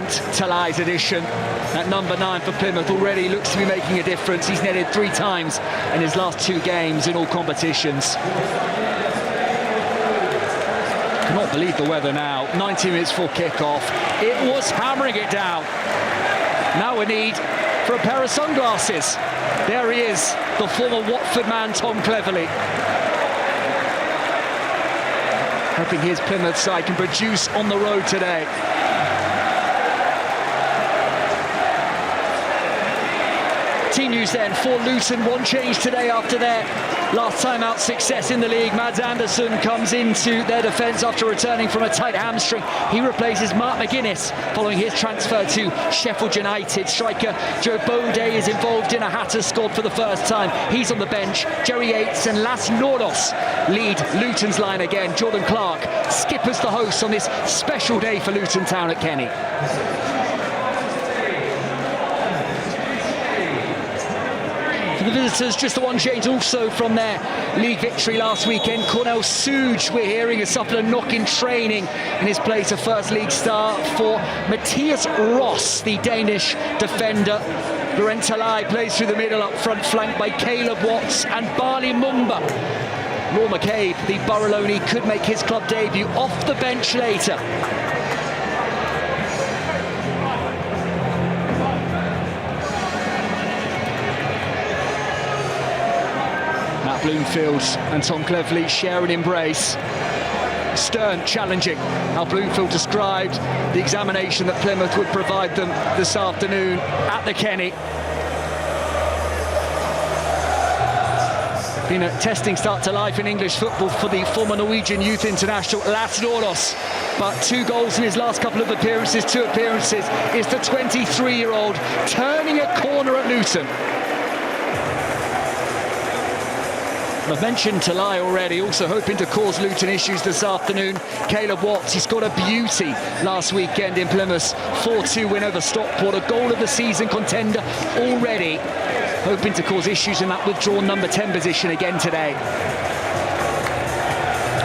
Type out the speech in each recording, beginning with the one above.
loved Talai's addition. That number 9 for Plymouth already looks to be making a difference. He's netted 3 times in his last 2 games in all competitions. Cannot believe the weather now. 90 minutes before kick-off. It was hammering it down. Now we need for a pair of sunglasses. There he is, the former Watford man, Tom Cleverley. Hoping his Plymouth side can produce on the road today. Team news then for Luton. One change today after their last time out success in the league. Mads Anderson comes into their defence after returning from a tight hamstring. He replaces Mark McGuinness following his transfer to Sheffield United. Striker Joe Bode is involved in a Hatters squad for the first time. He's on the bench. Jerry Yates and Las Nordos lead Luton's line again. Jordan Clark skippers the hosts on this special day for Luton Town at Kenny. For the visitors, just the one change also from their league victory last weekend. Cornel Suge, we're hearing, has suffered a knock in training. In his place, a first league start for Matthias Ross, the Danish defender. Laurent Talai plays through the middle, up front, flanked by Caleb Watts and Barley Mumba. Law McCabe, the Borough could make his club debut off the bench later. Bloomfield and Tom Cleverley share an embrace. Stern challenging how Bloomfield described the examination that Plymouth would provide them this afternoon at the Kenny. Been a testing start to life in English football for the former Norwegian youth international Las Nordos, but 2 goals in his last couple of appearances, 2 appearances, is the 23-year-old turning a corner at Luton. I've mentioned Talai already, also hoping to cause Luton issues this afternoon. Caleb Watts, he scored a beauty last weekend in Plymouth's 4-2 win over Stockport, a goal of the season contender already. Hoping to cause issues in that withdrawn number 10 position again today.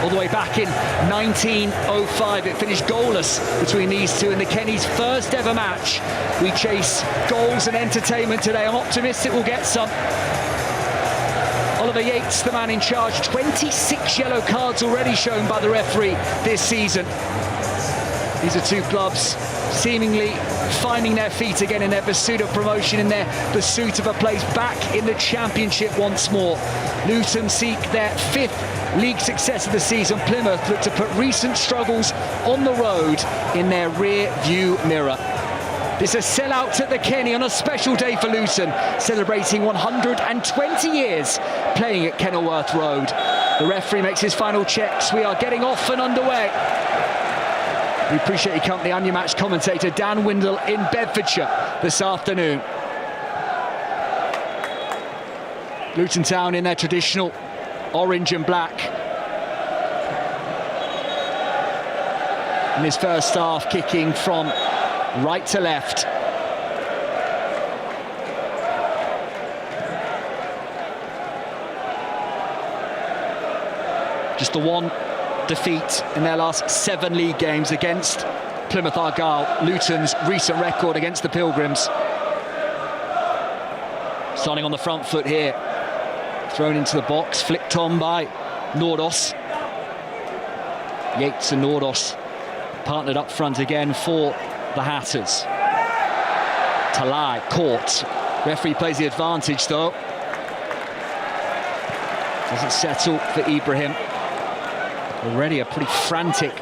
All the way back in 1905, it finished goalless between these two in the Kenny's first ever match. We chase goals and entertainment today. I'm optimistic we'll get some. Oliver Yates, the man in charge, 26 yellow cards already shown by the referee this season. These are 2 clubs seemingly finding their feet again in their pursuit of promotion, in their pursuit of a place back in the Championship once more. Luton seek their 5th league success of the season. Plymouth look to put recent struggles on the road in their rear view mirror. This is a sellout at the Kenny on a special day for Luton, celebrating 120 years playing at Kenilworth Road. The referee makes his final checks. We are getting off and underway. We appreciate your company. I'm your match commentator, Dan Windle, in Bedfordshire this afternoon. Luton Town in their traditional orange and black. In this first half, kicking from right to left. Just the one defeat in their last 7 league games against Plymouth Argyle, Luton's recent record against the Pilgrims. Starting on the front foot here. Thrown into the box, flicked on by Nordos. Yates and Nordos partnered up front again for the Hatters. Talai caught. Referee plays the advantage though. Doesn't settle for Ibrahim. Already a pretty frantic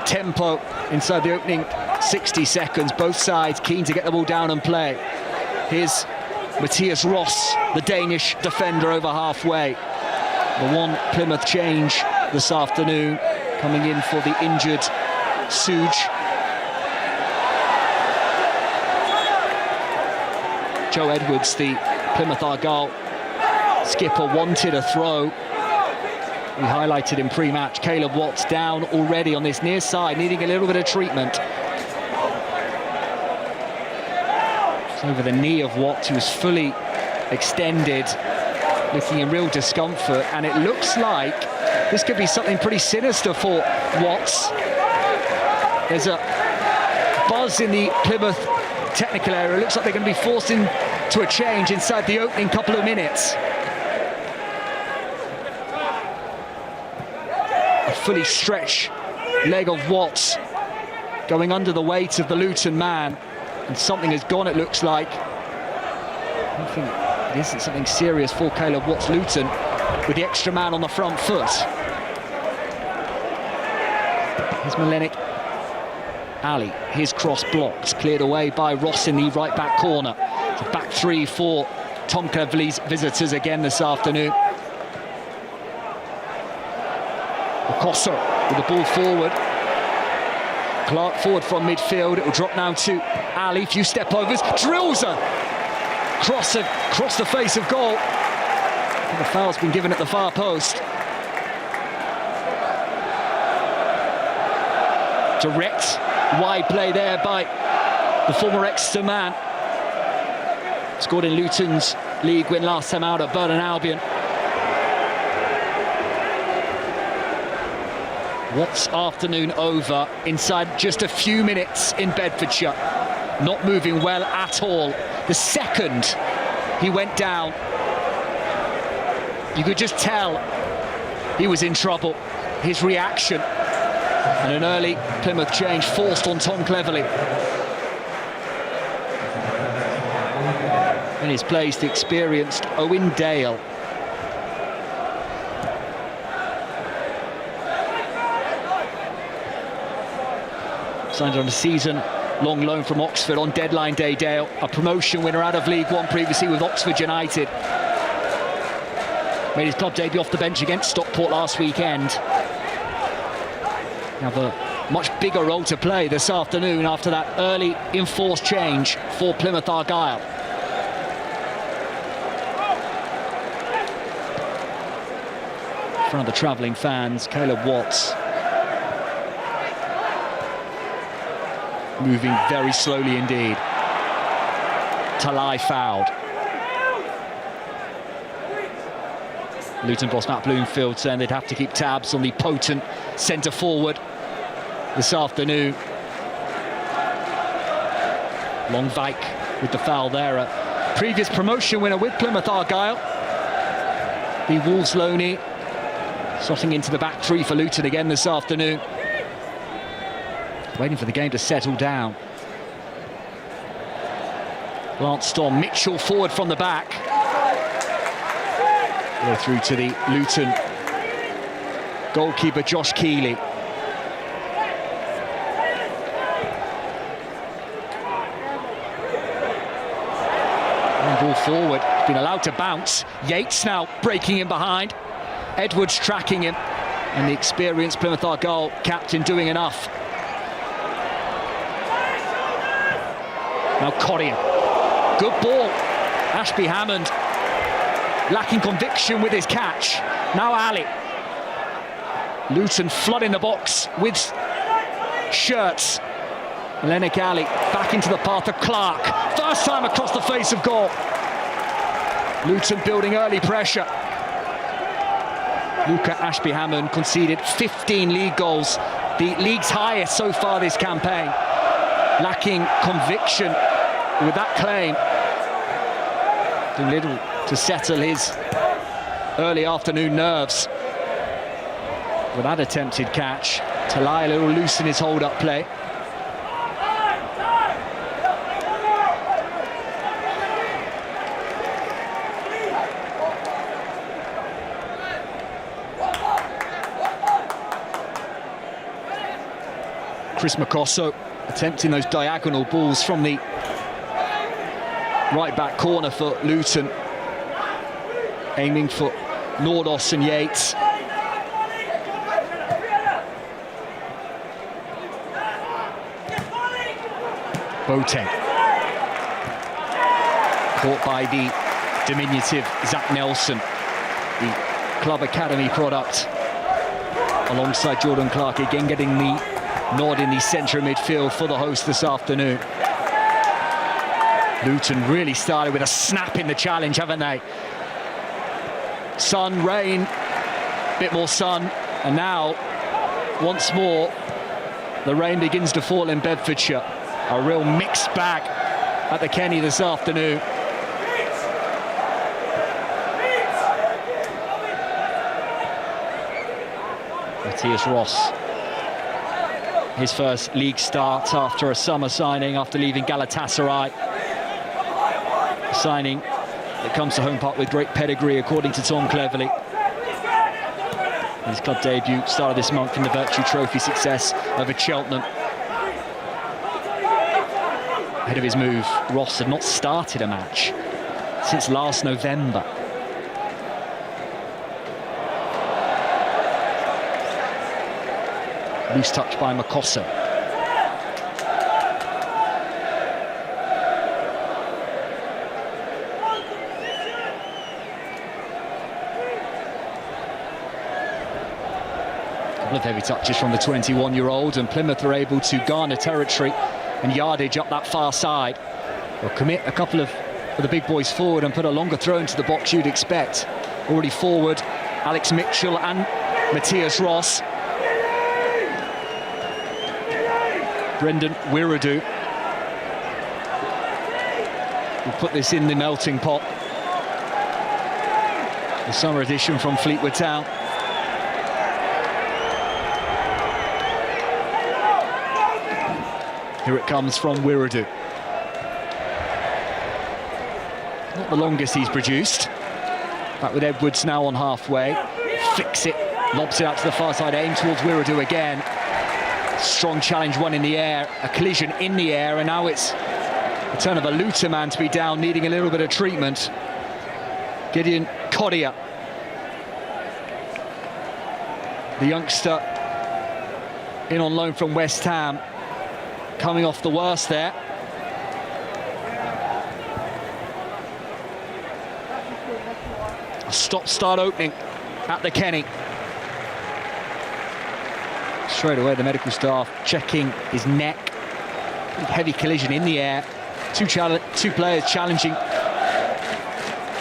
tempo inside the opening 60 seconds. Both sides keen to get the ball down and play. Here's Matthias Ross, the Danish defender, over halfway. The one Plymouth change this afternoon, coming in for the injured Suge. Joe Edwards, the Plymouth Argyle skipper, wanted a throw. We highlighted in pre-match. Caleb Watts down already on this near side, needing a little bit of treatment. It's over the knee of Watts, who was fully extended, looking in real discomfort, and it looks like this could be something pretty sinister for Watts. There's a buzz in the Plymouth technical area. It looks like they're going to be forced into a change inside the opening couple of minutes. A fully stretched leg of Watts going under the weight of the Luton man, and something has gone, it looks like. I think it isn't something serious for Caleb Watts. Luton with the extra man on the front foot. Here's Malenik Ali, his cross blocked, cleared away by Ross in the right back corner. It's a back three for Tom Cleverley's visitors again this afternoon. Okosso with the ball forward. Clark forward from midfield. It will drop now to Ali. Few step overs. Drills a cross across the face of goal. And the foul's been given at the far post. Direct wide play there by the former Exeter man. Scored in Luton's league win last time out at Burton Albion. Watts' afternoon over inside just a few minutes in Bedfordshire. Not moving well at all. The second he went down, you could just tell he was in trouble. His reaction, and an early Plymouth change forced on Tom Cleverley. In his place, the experienced Owen Dale. Signed on a season-long loan from Oxford on deadline day, Dale. A promotion winner out of League One previously with Oxford United. Made his club debut off the bench against Stockport last weekend. Have a much bigger role to play this afternoon after that early enforced change for Plymouth Argyle. In front of the travelling fans, Caleb Watts. Moving very slowly indeed. Talai fouled. Luton boss Matt Bloomfield saying they'd have to keep tabs on the potent centre forward this afternoon. Longvik with the foul there. A previous promotion winner with Plymouth Argyle. The Wolves loanee slotting into the back three for Luton again this afternoon. Waiting for the game to settle down. Glanced on Mitchell forward from the back. Go through to the Luton goalkeeper Josh Keeley. And ball forward, been allowed to bounce. Yates now breaking in behind. Edwards tracking him, and the experienced Plymouth Argyle captain doing enough. Now Correa, good ball. Ashby Hammond lacking conviction with his catch. Now Ali. Luton flooding the box with shirts. Malenik Ali back into the path of Clark. First time across the face of goal. Luton building early pressure. Luca Ashby Hammond conceded 15 league goals, the league's highest so far this campaign. Lacking conviction with that claim. Doing little to settle his early afternoon nerves. With that attempted catch, Talai a little loose in his hold-up play. Chris Makosso attempting those diagonal balls from the right back corner for Luton, aiming for Nordos and Yates. Boateng caught by the diminutive Zach Nelson, the club academy product, alongside Jordan Clark, again getting the nod in the centre of midfield for the host this afternoon. Luton really started with a snap in the challenge, haven't they? Sun, rain, bit more sun, and now, once more, the rain begins to fall in Bedfordshire. A real mixed bag at the Kenny this afternoon. Matthias Ross, his first league start after a summer signing, after leaving Galatasaray. A signing that comes to Home Park with great pedigree, according to Tom Cleverley. His club debut started this month in the Virtue Trophy success over Cheltenham. Ahead of his move, Ross had not started a match since last November. Loose touch by Makossa. A couple of heavy touches from the 21-year-old, and Plymouth are able to garner territory and yardage up that far side. They'll commit a couple of the big boys forward and put a longer throw into the box you'd expect. Already forward, Alex Mitchell and Matthias Ross. Brendan Wiradu will put this in the melting pot. The summer edition from Fleetwood Town. Here it comes from Wiradu. Not the longest he's produced. Back with Edwards now on halfway. Fix it, lobs it out to the far side, aim towards Wiradu again. Strong challenge, one in the air, a collision in the air, and now it's the turn of a Luton man to be down, needing a little bit of treatment. Gideon Kodia, the youngster in on loan from West Ham, coming off the worst there. A stop-start opening at the Kenny. Straight away, the medical staff checking his neck. Pretty heavy collision in the air. Two players challenging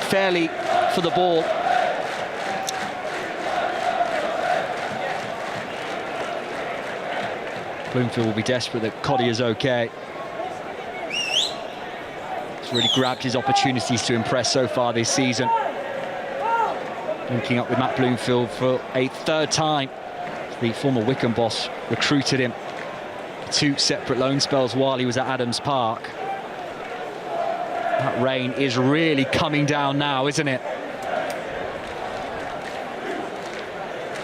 fairly for the ball. Bloomfield will be desperate that Coddy is okay. He's really grabbed his opportunities to impress so far this season. Linking up with Matt Bloomfield for a third time. The former Wycombe boss recruited him for two separate loan spells while he was at Adams Park. That rain is really coming down now, isn't it?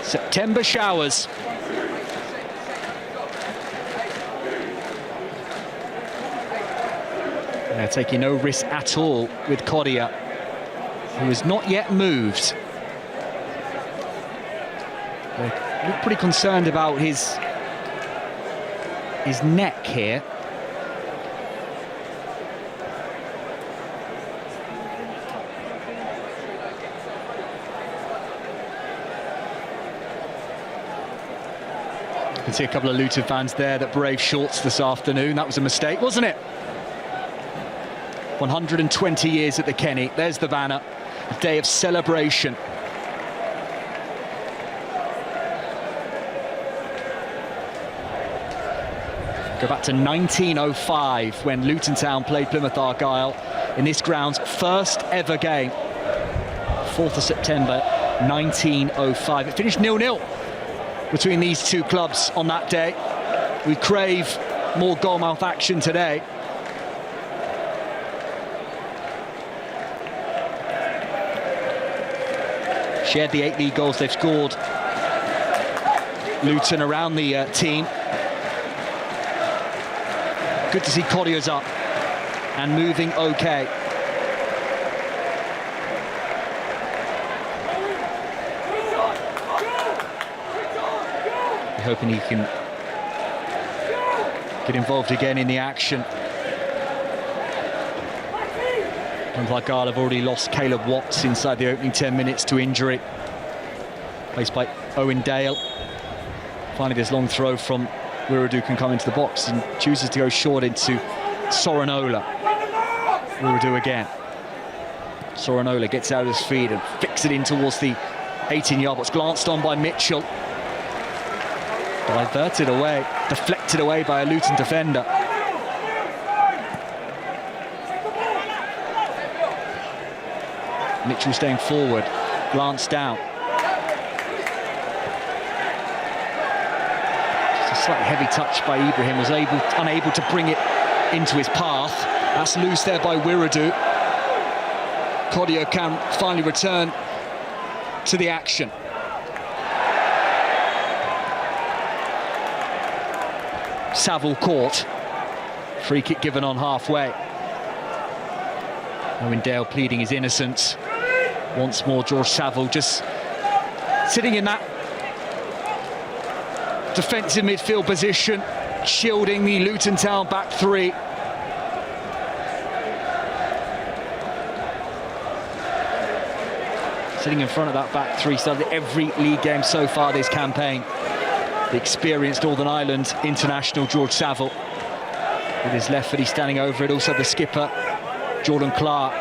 September showers. They're taking no risk at all with Kodia, who has not yet moved. They look pretty concerned about his neck here. You can see a couple of Luton fans there that braved shorts this afternoon. That was a mistake, wasn't it? 120 years at the Kenny. There's the banner. A day of celebration. Go back to 1905 when Luton Town played Plymouth Argyle in this ground's first ever game. 4th of September 1905. It finished 0-0 between these two clubs on that day. We crave more goalmouth action today. Shared the 8 league goals they've scored. Luton around the team. Good to see Coddia's up and moving okay. We're hoping he can get involved again in the action. Plymouth Argyle have already lost Caleb Watts inside the opening 10 minutes to injury. Placed by Owen Dale. Finally, this long throw from Wiradu can come into the box and chooses to go short into Sorinola. Wiradu again. Sorinola gets out of his feet and flicks it in towards the 18-yard box. Glanced on by Mitchell. Diverted away, deflected away by a Luton defender. Mitchell staying forward, glance down. Just a slightly heavy touch by Ibrahim, was unable to bring it into his path. That's loose there by Wiradu. Kodio can finally return to the action. Saville caught. Free kick given on halfway. Owen Dale pleading his innocence. Once more, George Saville just sitting in that defensive midfield position, shielding the Luton Town back three. Sitting in front of that back three, started every league game so far this campaign. The experienced Northern Ireland international George Saville. With his left foot, he's standing over it. Also the skipper, Jordan Clark.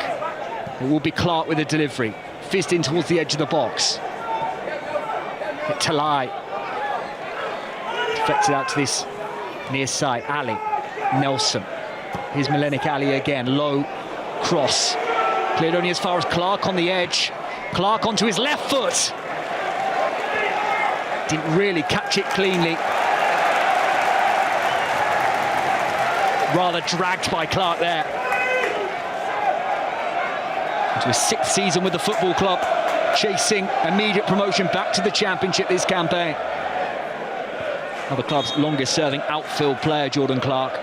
It will be Clark with a delivery. Fizzed in towards the edge of the box. Talai. Deflected out to this near side. Ali. Nelson. Here's Melenik Ali again. Low cross. Cleared only as far as Clark on the edge. Clark onto his left foot. Didn't really catch it cleanly. Rather dragged by Clark there. Into his 6th season with the football club, chasing immediate promotion back to the Championship this campaign. Now the club's longest serving outfield player, Jordan Clark.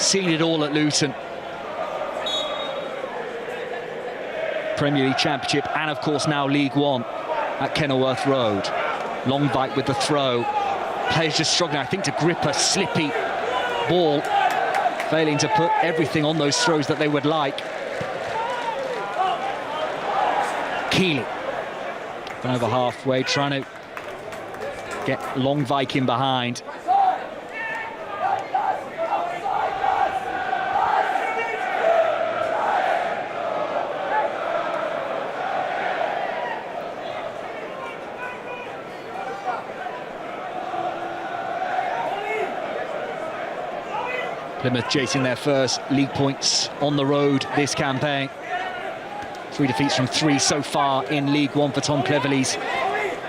Seen it all at Luton. Premier League Championship and of course now League One at Kenilworth Road. Longvike with the throw. Players just struggling, I think, to grip a slippy ball, failing to put everything on those throws that they would like. Keeley, gone over halfway, trying to get Longvike in behind. Plymouth chasing their first league points on the road this campaign. 3 defeats from 3 so far in League One for Tom Cleverley's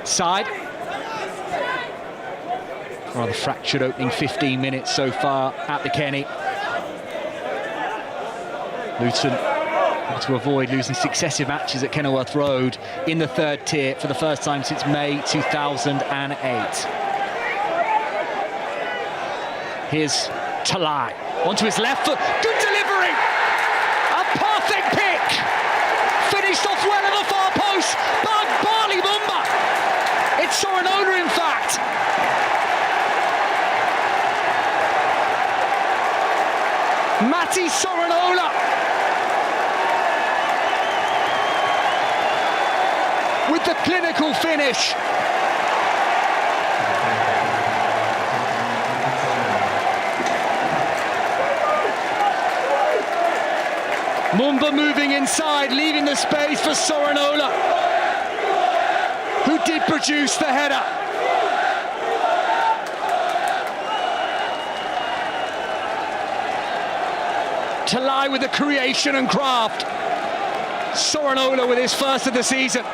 side. Rather fractured opening 15 minutes so far at the Kenny. Luton able to avoid losing successive matches at Kenilworth Road in the 3rd tier for the first time since May 2008. Here's Talai, onto his left foot, good delivery! A perfect pick! Finished off well at the far post by Barley Mumba! It's Sorinola, in fact! Matti Sorinola! With the clinical finish. Mumba moving inside, leaving the space for Sorinola, who did produce the header. Talai with the creation and craft. Sorinola with his first of the season.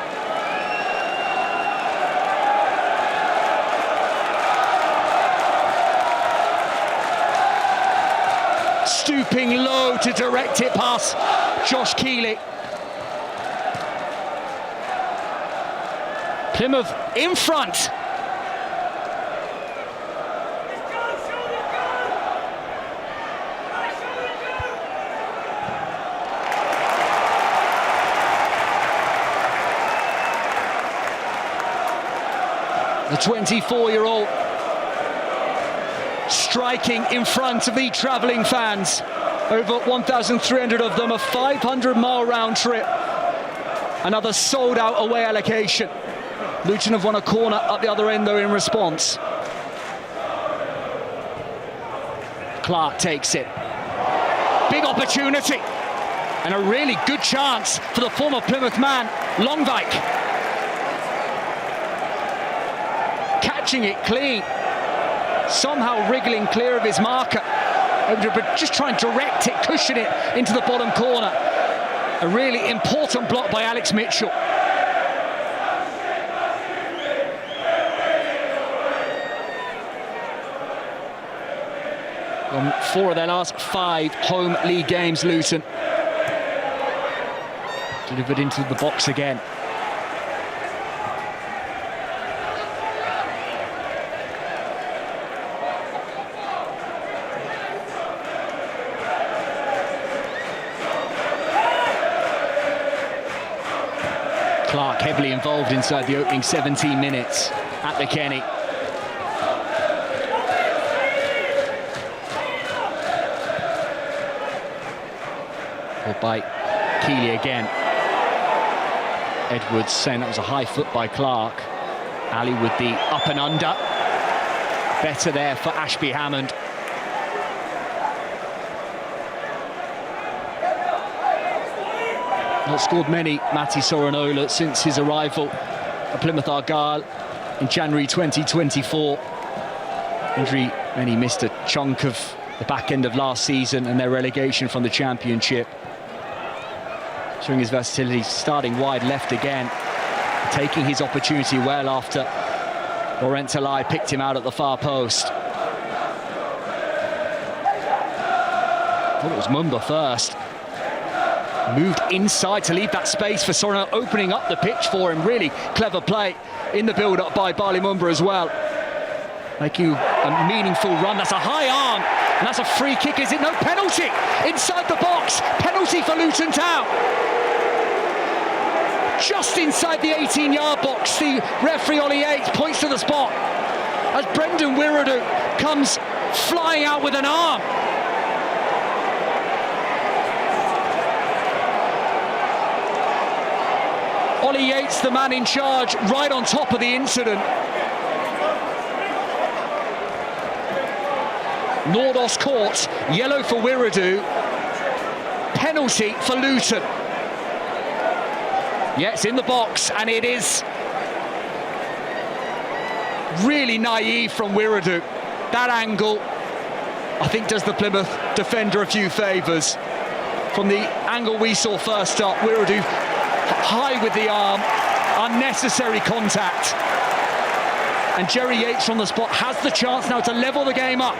Stooping low to direct it past Josh Keeley. Plymouth in front. The 24-year-old striking in front of the travelling fans. Over 1,300 of them, a 500-mile round trip. Another sold-out away allocation. Luton have won a corner up the other end, though, in response. Clark takes it. Big opportunity. And a really good chance for the former Plymouth man, Longvike. Catching it clean. Somehow wriggling clear of his marker. But just try and direct it, cushion it into the bottom corner. A really important block by Alex Mitchell. On 4 of their last 5 home league games, Luton. Delivered into the box again. Clark heavily involved inside the opening 17 minutes at the Kenny. Pulled by Keeley again. Edwards saying that was a high foot by Clark. Ali with the up and under. Better there for Ashby Hammond. Not scored many, Matti Sorinola, since his arrival at Plymouth Argyle in January 2024. Injury, and he missed a chunk of the back end of last season and their relegation from the Championship. Showing his versatility, starting wide left again, taking his opportunity well after Laurent Talai picked him out at the far post. Thought it was Mumba first. Moved inside to leave that space for Sorino, opening up the pitch for him. Really clever play in the build-up by Bali Mumba as well. Making a meaningful run. That's a high arm, and that's a free kick. Is it? No, penalty inside the box. Penalty for Luton Town. Just inside the 18-yard box, the referee Ollie Yates points to the spot as Brendan Wiradu comes flying out with an arm. Ollie Yates, the man in charge, right on top of the incident. Nordos caught, yellow for Wiradu, penalty for Luton. Yeah, it's in the box, and it is really naive from Wiradu. That angle, I think, does the Plymouth defender a few favours. From the angle we saw first up, Wiradu high with the arm, unnecessary contact. And Jerry Yates from the spot has the chance now to level the game up.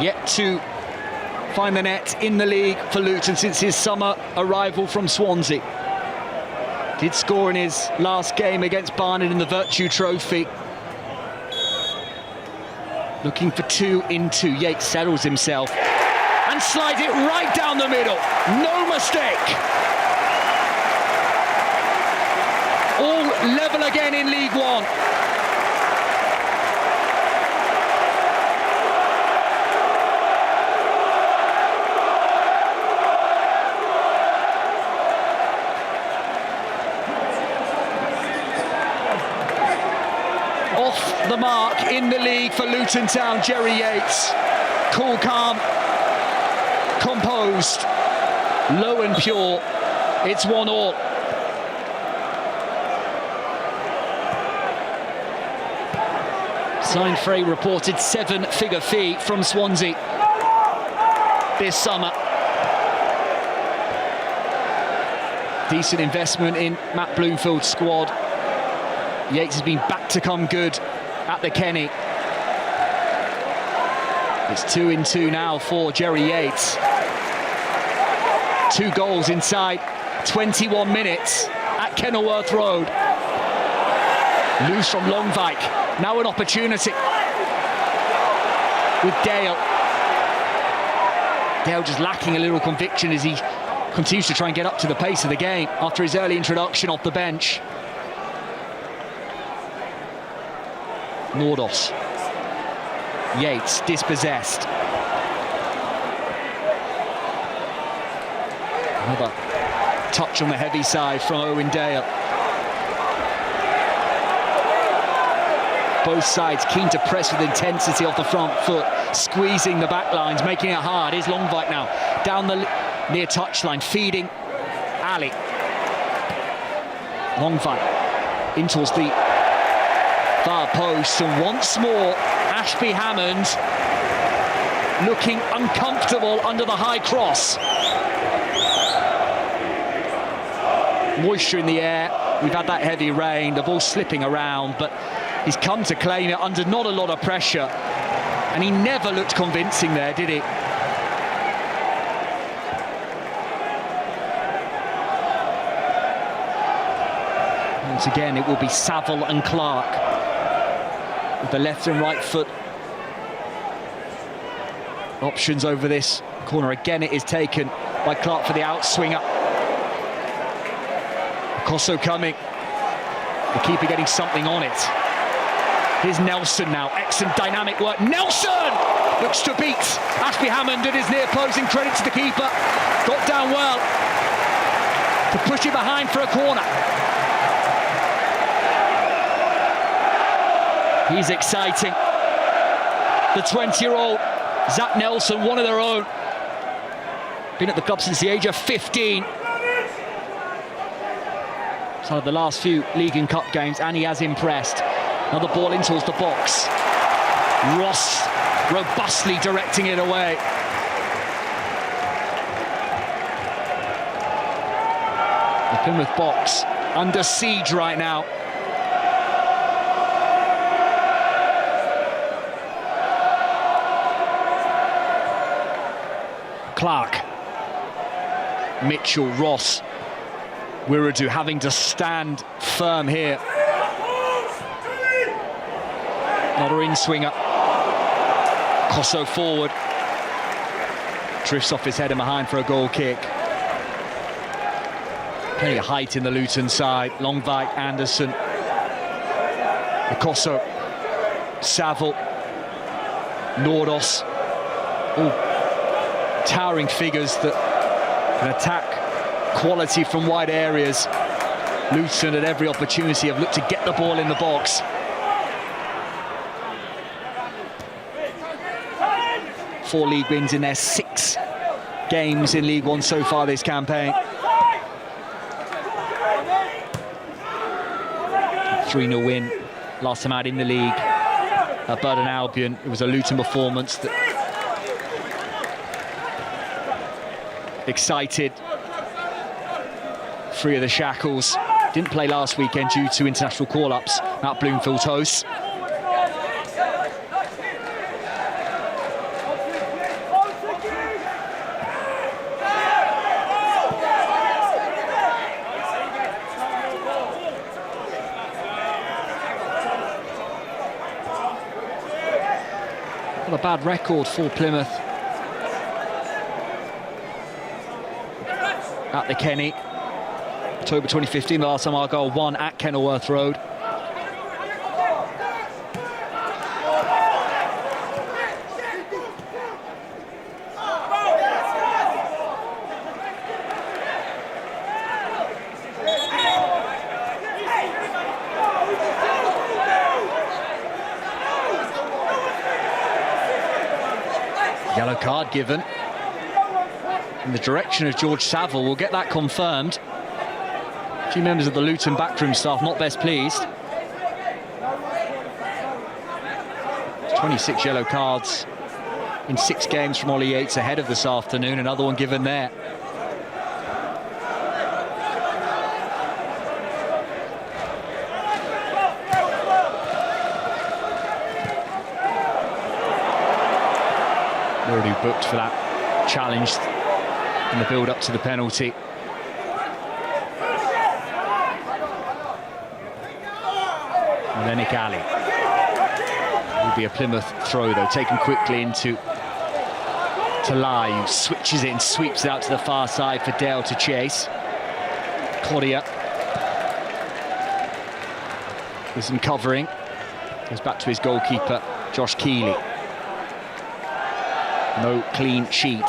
Yet to find the net in the league for Luton since his summer arrival from Swansea. Did score in his last game against Barnet in the Virtue Trophy. Looking for 2 in 2. Yates settles himself and slides it right down the middle. No mistake. All level again in League One. Off the mark in the league for Luton Town, Jerry Yates. Cool, calm, composed, low and pure. It's 1-1. Signed Frey reported 7-figure fee from Swansea this summer. Decent investment in Matt Bloomfield's squad. Yates has been back to come good at the Kenny. It's 2 in 2 now for Jerry Yates. 2 goals inside 21 minutes at Kenilworth Road. Loose from Longvike. Now an opportunity with Dale. Dale just lacking a little conviction as he continues to try and get up to the pace of the game after his early introduction off the bench. Nordos. Yates dispossessed. Another touch on the heavy side from Owen Dale. Both sides keen to press with intensity off the front foot, squeezing the back lines, making it hard. Here's Longvike now, down the near touchline, feeding Ali. Longvike in towards the far post, and once more Ashby Hammond looking uncomfortable under the high cross. Moisture in the air, we've had that heavy rain, the ball slipping around, but he's come to claim it under not a lot of pressure, and he never looked convincing there, did he? Once again, it will be Saville and Clark with the left and right foot options over this corner. Again, it is taken by Clark for the outswinger. Kosso coming, the keeper getting something on it. Here's Nelson now, excellent dynamic work. Nelson looks to beat Ashby Hammond at his near post, in credit to the keeper. Got down well to push it behind for a corner. He's exciting. The 20-year-old Zach Nelson, one of their own. Been at the club since the age of 15. Some of the last few League and Cup games, and he has impressed. Another ball in towards the box. Ross robustly directing it away. The Plymouth box under siege right now. Clark, Mitchell, Ross, Wiradou having to stand firm here. Another in-swinger. Kosso forward. Drifts off his head and behind for a goal kick. Plenty of height in the Luton side. Longvik, Anderson. Kosso, Saville, Nordos. All towering figures that can attack quality from wide areas. Luton at every opportunity have looked to get the ball in the box. Four league wins in their 6 games in League One so far this campaign. 3-0 win last time out in the league at Burton Albion. It was a Luton performance that excited, free of the shackles. Didn't play last weekend due to international call-ups at Bloomfield hosts. Not a bad record for Plymouth at the Kenny. October 2015, the last time Argyle won at Kenilworth Road. Yellow card given in the direction of George Saville. We'll get that confirmed. A few members of the Luton backroom staff not best pleased. 26 yellow cards in 6 games from Ollie Yates ahead of this afternoon. Another one given there. Already booked for that challenge in the build-up to the penalty. Nick Ali. Will be a Plymouth throw though, taken quickly into Lai, who switches it and sweeps it out to the far side for Dale to chase. Claudia with some covering, goes back to his goalkeeper Josh Keeley. No clean sheet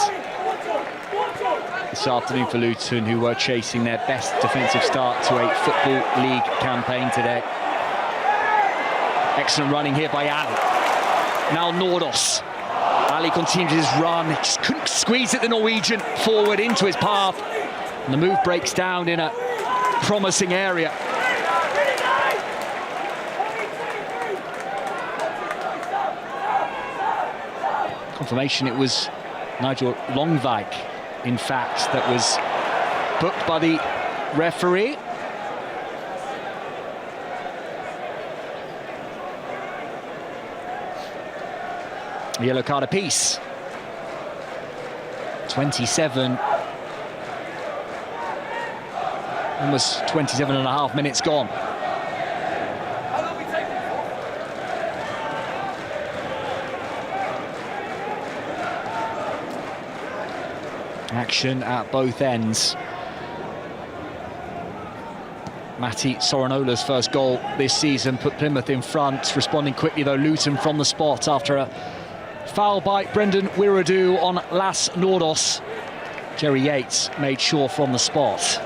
this afternoon for Luton, who were chasing their best defensive start to a Football League campaign today. Excellent running here by Ali. Now Nordos. Ali continues his run, just couldn't squeeze it, the Norwegian, forward into his path. And the move breaks down in a promising area. Confirmation it was Nigel Longvik, in fact, that was booked by the referee. A yellow card apiece. 27. Almost 27 and a half minutes gone. Action at both ends. Matti Soranola's first goal this season put Plymouth in front. Responding quickly though, Luton from the spot after a foul by Brendan Wiradu on Las Nordos. Jerry Yates made sure from the spot.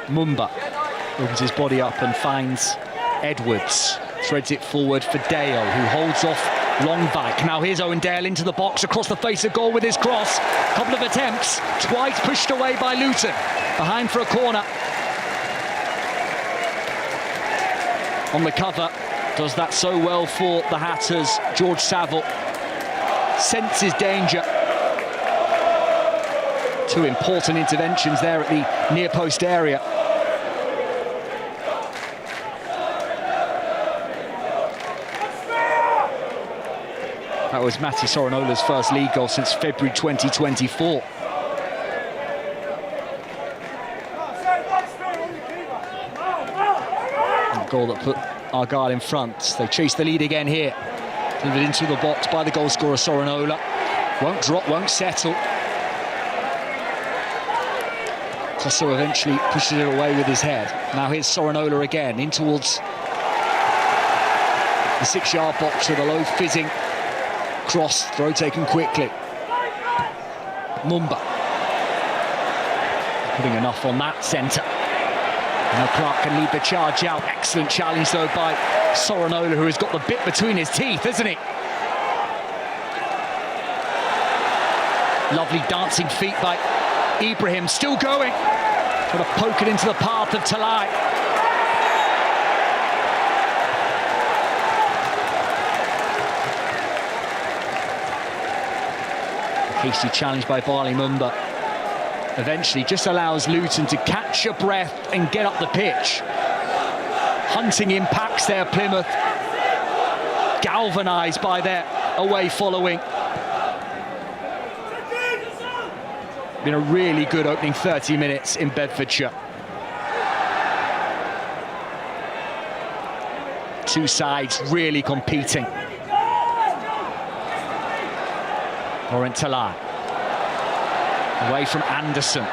Mumba opens his body up and finds Edwards. Threads it forward for Dale, who holds off Longvik. Now here's Owen Dale into the box, across the face of goal with his cross. Couple of attempts, twice pushed away by Luton. Behind for a corner. On the cover, does that so well for the Hatters. George Saville senses danger. Two important interventions there at the near post area. That was Matti Soranola's first league goal since February 2024. A goal that put Argyle in front. They chase the lead again here. Delivered into the box by the goal scorer Soranola. Won't drop, won't settle. Cosso eventually pushes it away with his head. Now here's Soranola again, in towards the 6-yard box with a low fizzing cross, throw taken quickly. Mumba putting enough on that centre. Now Clark can lead the charge out. Excellent challenge though by Soranola, who has got the bit between his teeth, isn't he? Lovely dancing feet by Ibrahim, still going. Trying to poke it into the path of Talai. Hasty challenge by Barley Mumba. Eventually just allows Luton to catch a breath and get up the pitch. Hunting impacts there, Plymouth. Galvanised by their away following. Been a really good opening 30 minutes in Bedfordshire. Two sides really competing. Laurent Talai. Away from Anderson.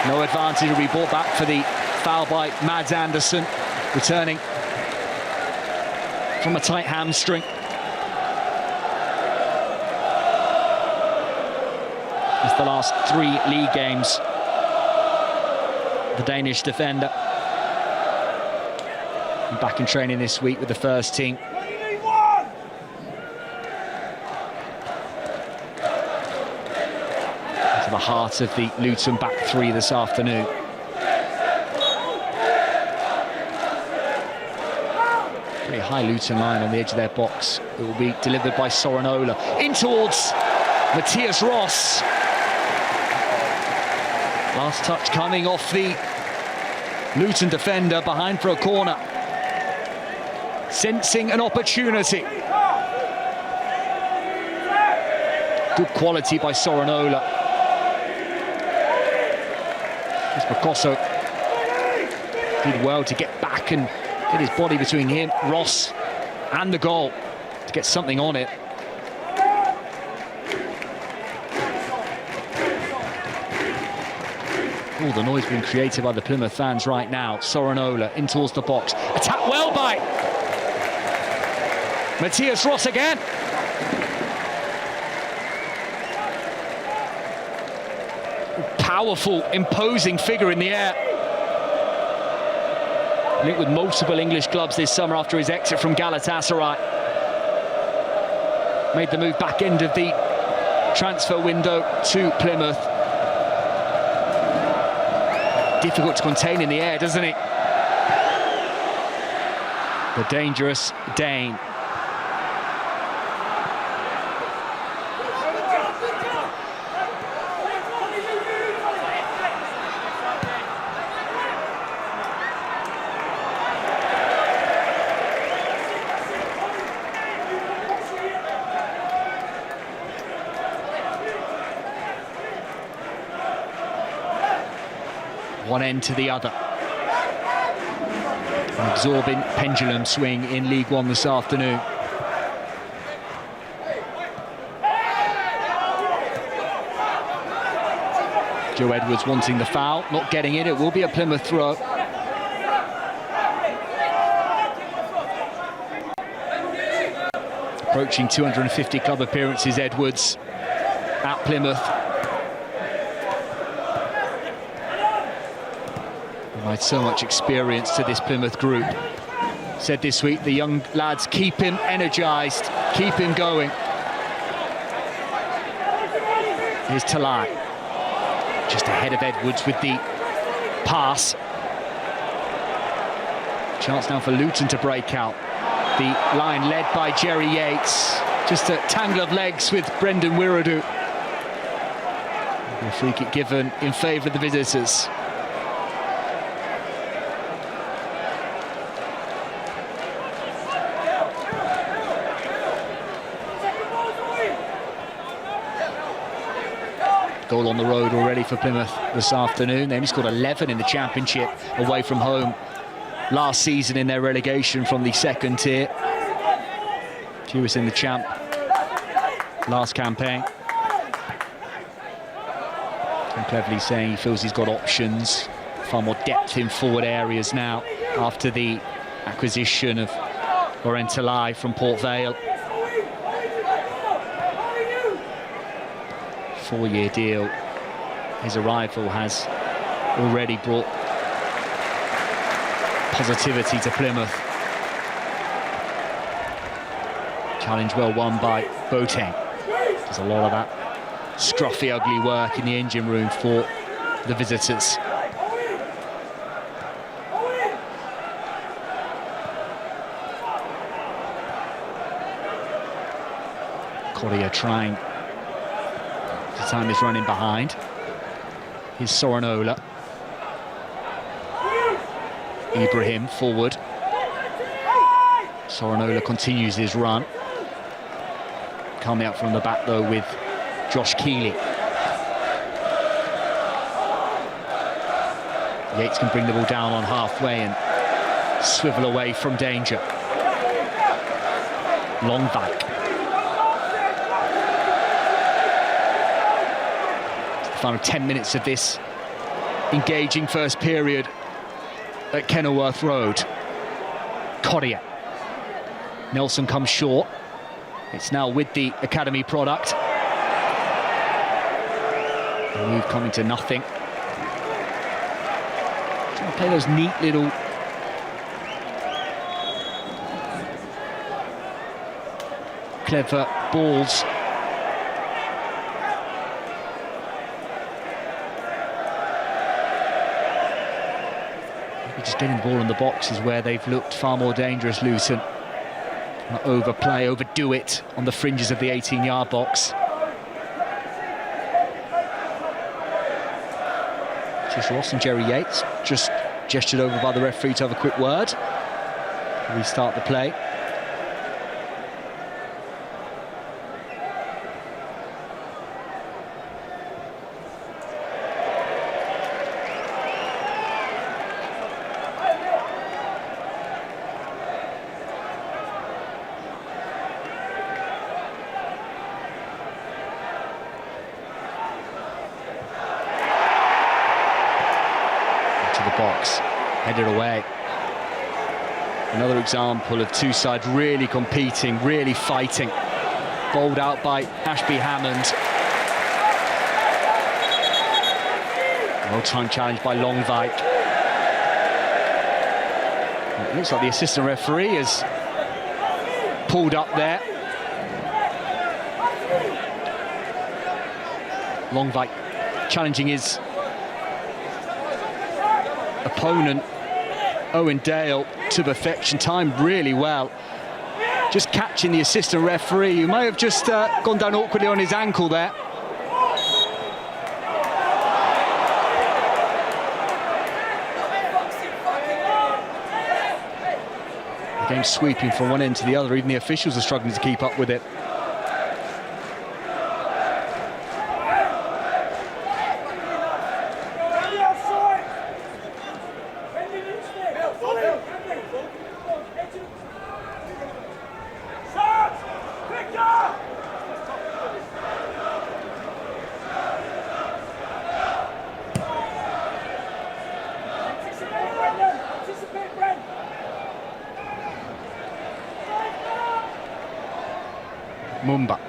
No advantage will be brought back for the foul by Mads Anderson, returning from a tight hamstring. It's the last 3 league games. The Danish defender. Back in training this week with the first team. The heart of the Luton back 3 this afternoon. Very high Luton line on the edge of their box. It will be delivered by Soranola. In towards Matthias Ross. Last touch coming off the Luton defender, behind for a corner. Sensing an opportunity. Good quality by Soranola. Picasso did well to get back and get his body between him, Ross, and the goal to get something on it. All the noise being created by the Plymouth fans right now. Soranola in towards the box. Attacked well by Matthias Ross again. powerful, imposing figure in the air. Linked with multiple English clubs this summer after his exit from Galatasaray. Made the move back end of the transfer window to Plymouth. Difficult to contain in the air, doesn't it? The dangerous Dane. One end to the other. An absorbing pendulum swing in League One this afternoon. Joe Edwards wanting the foul, not getting it. It will be a Plymouth throw. Approaching 250 club appearances, Edwards at Plymouth. Provides so much experience to this Plymouth group. Said this week, the young lads keep him energised, keep him going. Here's Talai, just ahead of Edwards with the pass. Chance now for Luton to break out. The line led by Jerry Yates. Just a tangle of legs with Brendan Wiradu. A free kick given in favour of the visitors. Goal on the road already for Plymouth this afternoon. They only scored 11 in the Championship away from home last season in their relegation from the second tier. Fewest in the Champ last campaign. And cleverly saying he feels he's got options, far more depth in forward areas now after the acquisition of Laurent Talai from Port Vale. 4-year deal. His arrival has already brought positivity to Plymouth. Challenge well won by Boateng. There's a lot of that scruffy, ugly work in the engine room for the visitors. Correa trying to time his running behind. Here's Soranola. Ibrahim forward. Soranola continues his run. Coming out from the back though with Josh Keeley. Yates can bring the ball down on halfway and swivel away from danger. Longback. Final 10 minutes of this engaging first period at Kenilworth Road. Correa. Nelson comes short. It's now with the academy product. The move coming to nothing. Trying to play those neat little clever balls. Just getting the ball in the box is where they've looked far more dangerous, Luton. Not overplay, overdo it on the fringes of the 18-yard box. Just Ross and Jerry Yates just gestured over by the referee to have a quick word. Restart the play. The box, headed away. Another example of two sides really competing, really fighting. Bowled out by Ashby Hammond. Well-timed challenge by Longvik. It looks like the assistant referee has pulled up there. Longvik challenging his opponent, Owen Dale, to perfection. Timed really well. Just catching the assistant referee, who may have just gone down awkwardly on his ankle there. The game sweeping from one end to the other. Even the officials are struggling to keep up with it. Mumba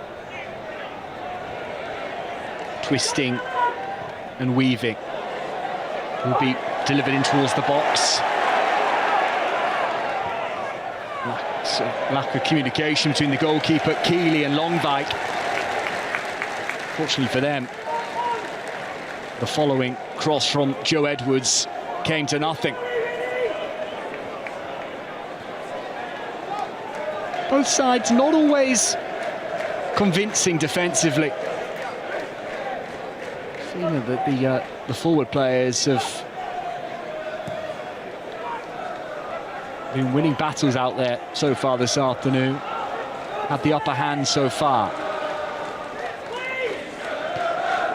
twisting and weaving, will be delivered in towards the box. Lack of communication between the goalkeeper Keeley and Longvik. Fortunately for them, the following cross from Joe Edwards came to nothing. Both sides not always convincing defensively. Feeling that the forward players have been winning battles out there so far this afternoon. Had the upper hand so far.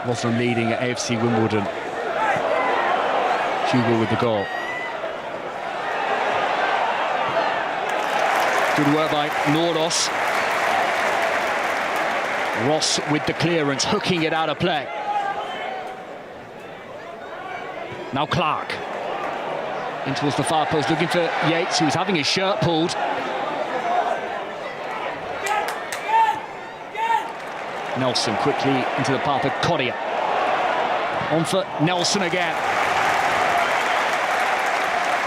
Rotherham leading at AFC Wimbledon. Hugo with the goal. Good work by Nordos. Ross with the clearance, hooking it out of play. Now Clark. In towards the far post, looking for Yates, who's having his shirt pulled. Nelson quickly into the path of Cordia. On for Nelson again.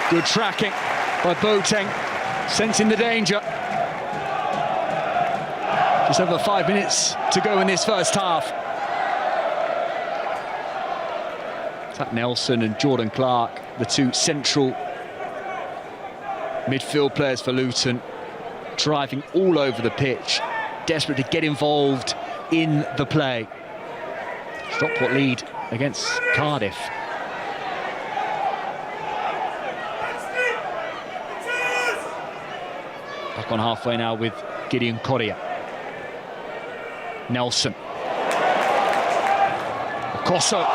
Good tracking by Boateng, sensing the danger. Just over 5 minutes to go in this first half. That Nelson and Jordan Clark, the two central midfield players for Luton, driving all over the pitch, desperate to get involved in the play. Stockport lead against Cardiff. Back on halfway now with Gideon Cordia. Nelson. Kosso,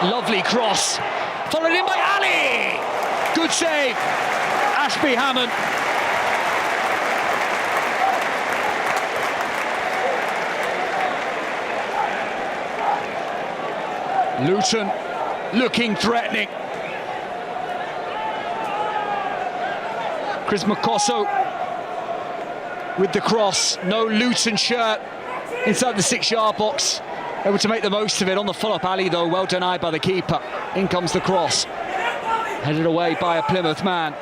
lovely cross, followed in by Ali. Good save, Ashby Hammond. Luton looking threatening. Chris Makosso with the cross, no Luton shirt inside the 6-yard box, able to make the most of it on the follow-up. Ali, though, well denied by the keeper. In comes the cross, headed away by a Plymouth man.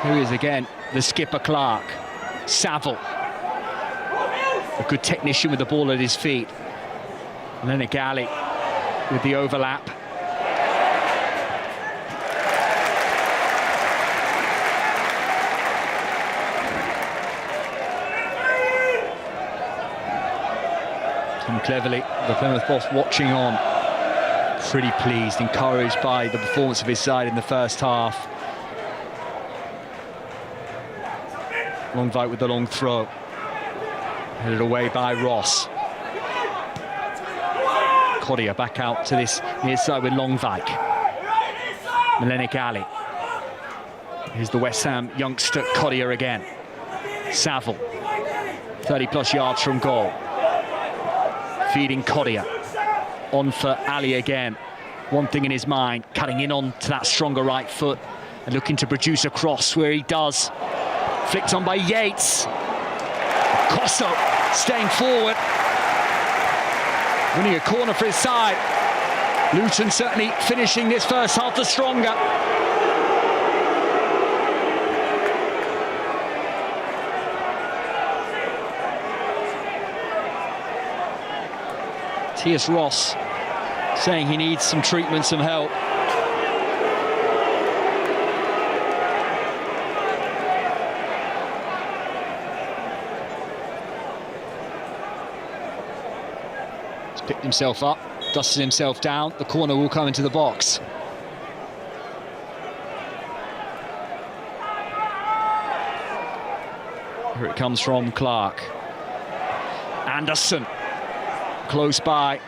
Here he is again, the skipper Clark. Saville, a good technician with the ball at his feet. And then Gali with the overlap. Tim Cleverley, the Plymouth boss, watching on. Pretty pleased, encouraged by the performance of his side in the first half. Longvik with the long throw. Headed away by Ross. Cordia back out to this near side with Longvik. Melenik Ali. Here's the West Ham youngster Cordia again. Saville, 30+ yards from goal. Feeding Cordia. On for Ali again. One thing in his mind, cutting in on to that stronger right foot and looking to produce a cross where he does. Flicked on by Yates. Kosso staying forward. Winning a corner for his side. Luton certainly finishing this first half the stronger. T.S. Ross saying he needs some treatment, some help. He's picked himself up, dusted himself down. The corner will come into the box. Here it comes from Clark. Anderson. Close by.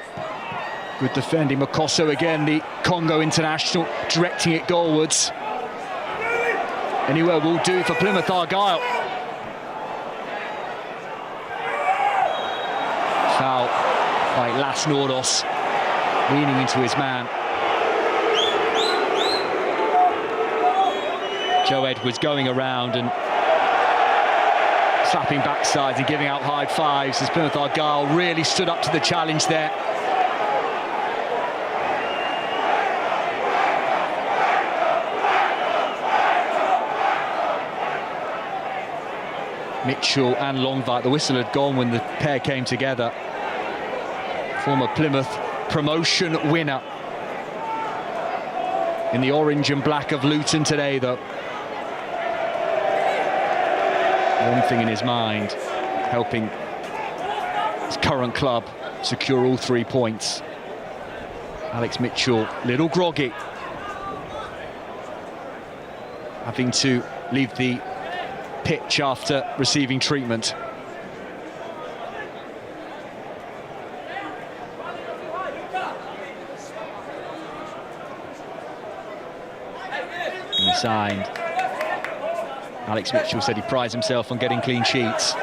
Good defending. Makosso again, the Congo international, directing it goalwards. Anywhere will do for Plymouth Argyle. Foul by Las Nordos, leaning into his man. Joe Edwards going around and slapping backsides and giving out high fives as Plymouth Argyle really stood up to the challenge there. Mitchell and Longvite, the whistle had gone when the pair came together. Former Plymouth promotion winner in the orange and black of Luton today, though. One thing in his mind, helping his current club secure all 3 points. Alex Mitchell, little groggy, having to leave the pitch after receiving treatment. Signed. Alex Mitchell said he prides himself on getting clean sheets.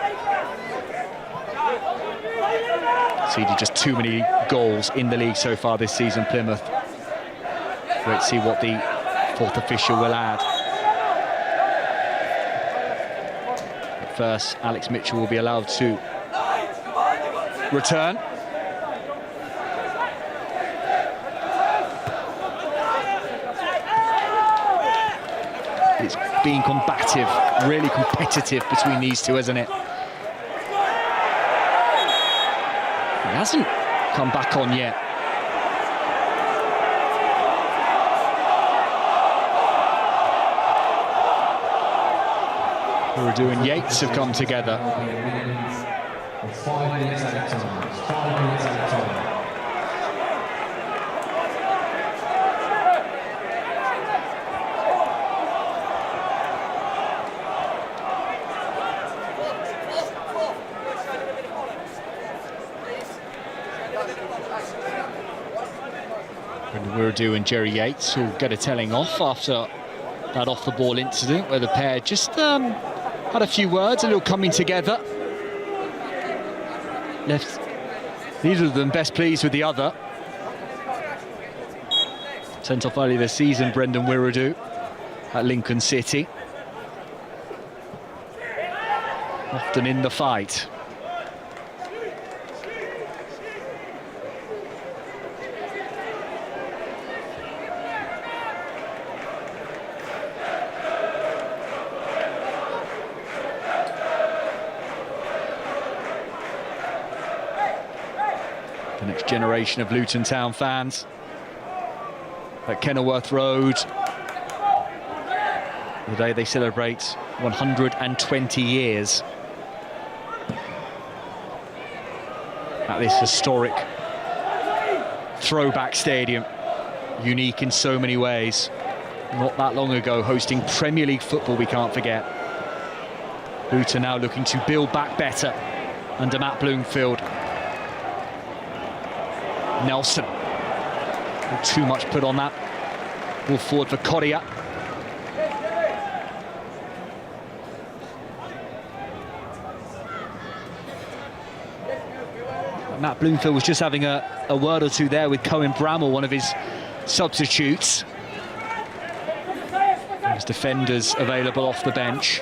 Conceded just too many goals in the league so far this season, Plymouth. Let's see what the fourth official will add. But first, Alex Mitchell will be allowed to return. It's been combative, really competitive between these two, hasn't it? He hasn't come back on yet. Urdu and Yates have come together. 5 minutes at a time. 5 minutes at a time. Urdu and Jerry Yates will get a telling off after that off-the-ball incident where the pair just had a few words, a little coming together. Left neither of them best pleased with the other. Sent off early this season, Brendan Wiradu at Lincoln City. Often in the fight. The next generation of Luton Town fans at Kenilworth Road. The day they celebrate 120 years at this historic throwback stadium, unique in so many ways. Not that long ago, hosting Premier League football, we can't forget. Luton now looking to build back better under Matt Bloomfield. Nelson, not too much put on that. Ball forward for Correa. Matt Bloomfield was just having a word or two there with Cohen Bramall, one of his substitutes. There's defenders available off the bench.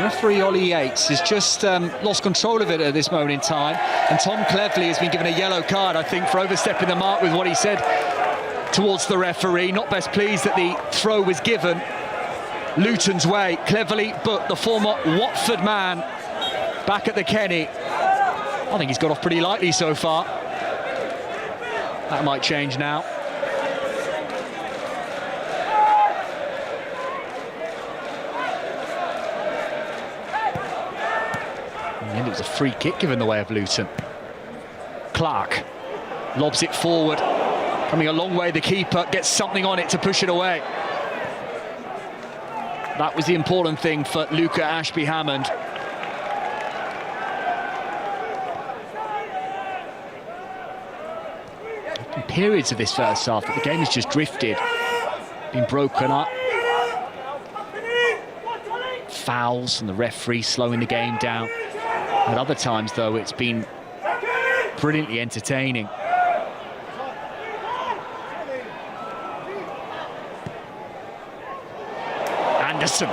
Referee Ollie Yates has just lost control of it at this moment in time, and Tom Cleverley has been given a yellow card, I think, for overstepping the mark with what he said towards the referee. Not best pleased that the throw was given Luton's way. Cleverley, but the former Watford man back at the Kenny. I think he's got off pretty lightly so far. That might change now. And it was a free kick given the way of Luton. Clark lobs it forward, coming a long way. The keeper gets something on it to push it away. That was the important thing for Luca Ashby-Hammond. In periods of this first half, the game has just drifted, been broken up. Fouls and the referee slowing the game down. At other times, though, it's been brilliantly entertaining. Anderson.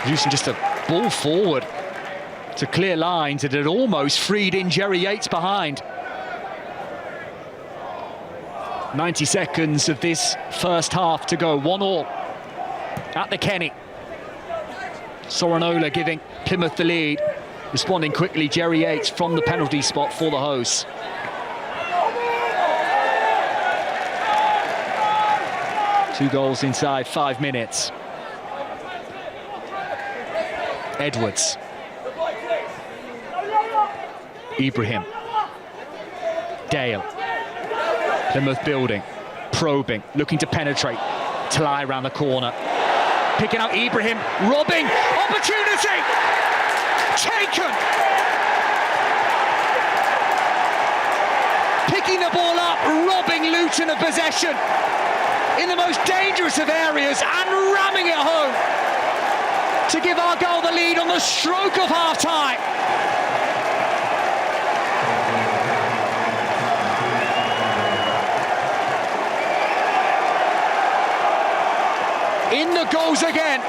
Using just a ball forward to clear lines, and it had almost freed in Jerry Yates behind. 90 seconds of this first half to go, 1-1 at the Kenny. Sorinola giving Plymouth the lead. Responding quickly, Jerry Yates from the penalty spot for the hosts. Two goals inside 5 minutes. Edwards. Ibrahim. Dale. Plymouth building, probing, looking to penetrate. Talai around the corner. Picking out Ibrahim, robbing, opportunity! Taken! Picking the ball up, robbing Luton of possession in the most dangerous of areas and ramming it home to give Argyle the lead on the stroke of half-time. In the goals again,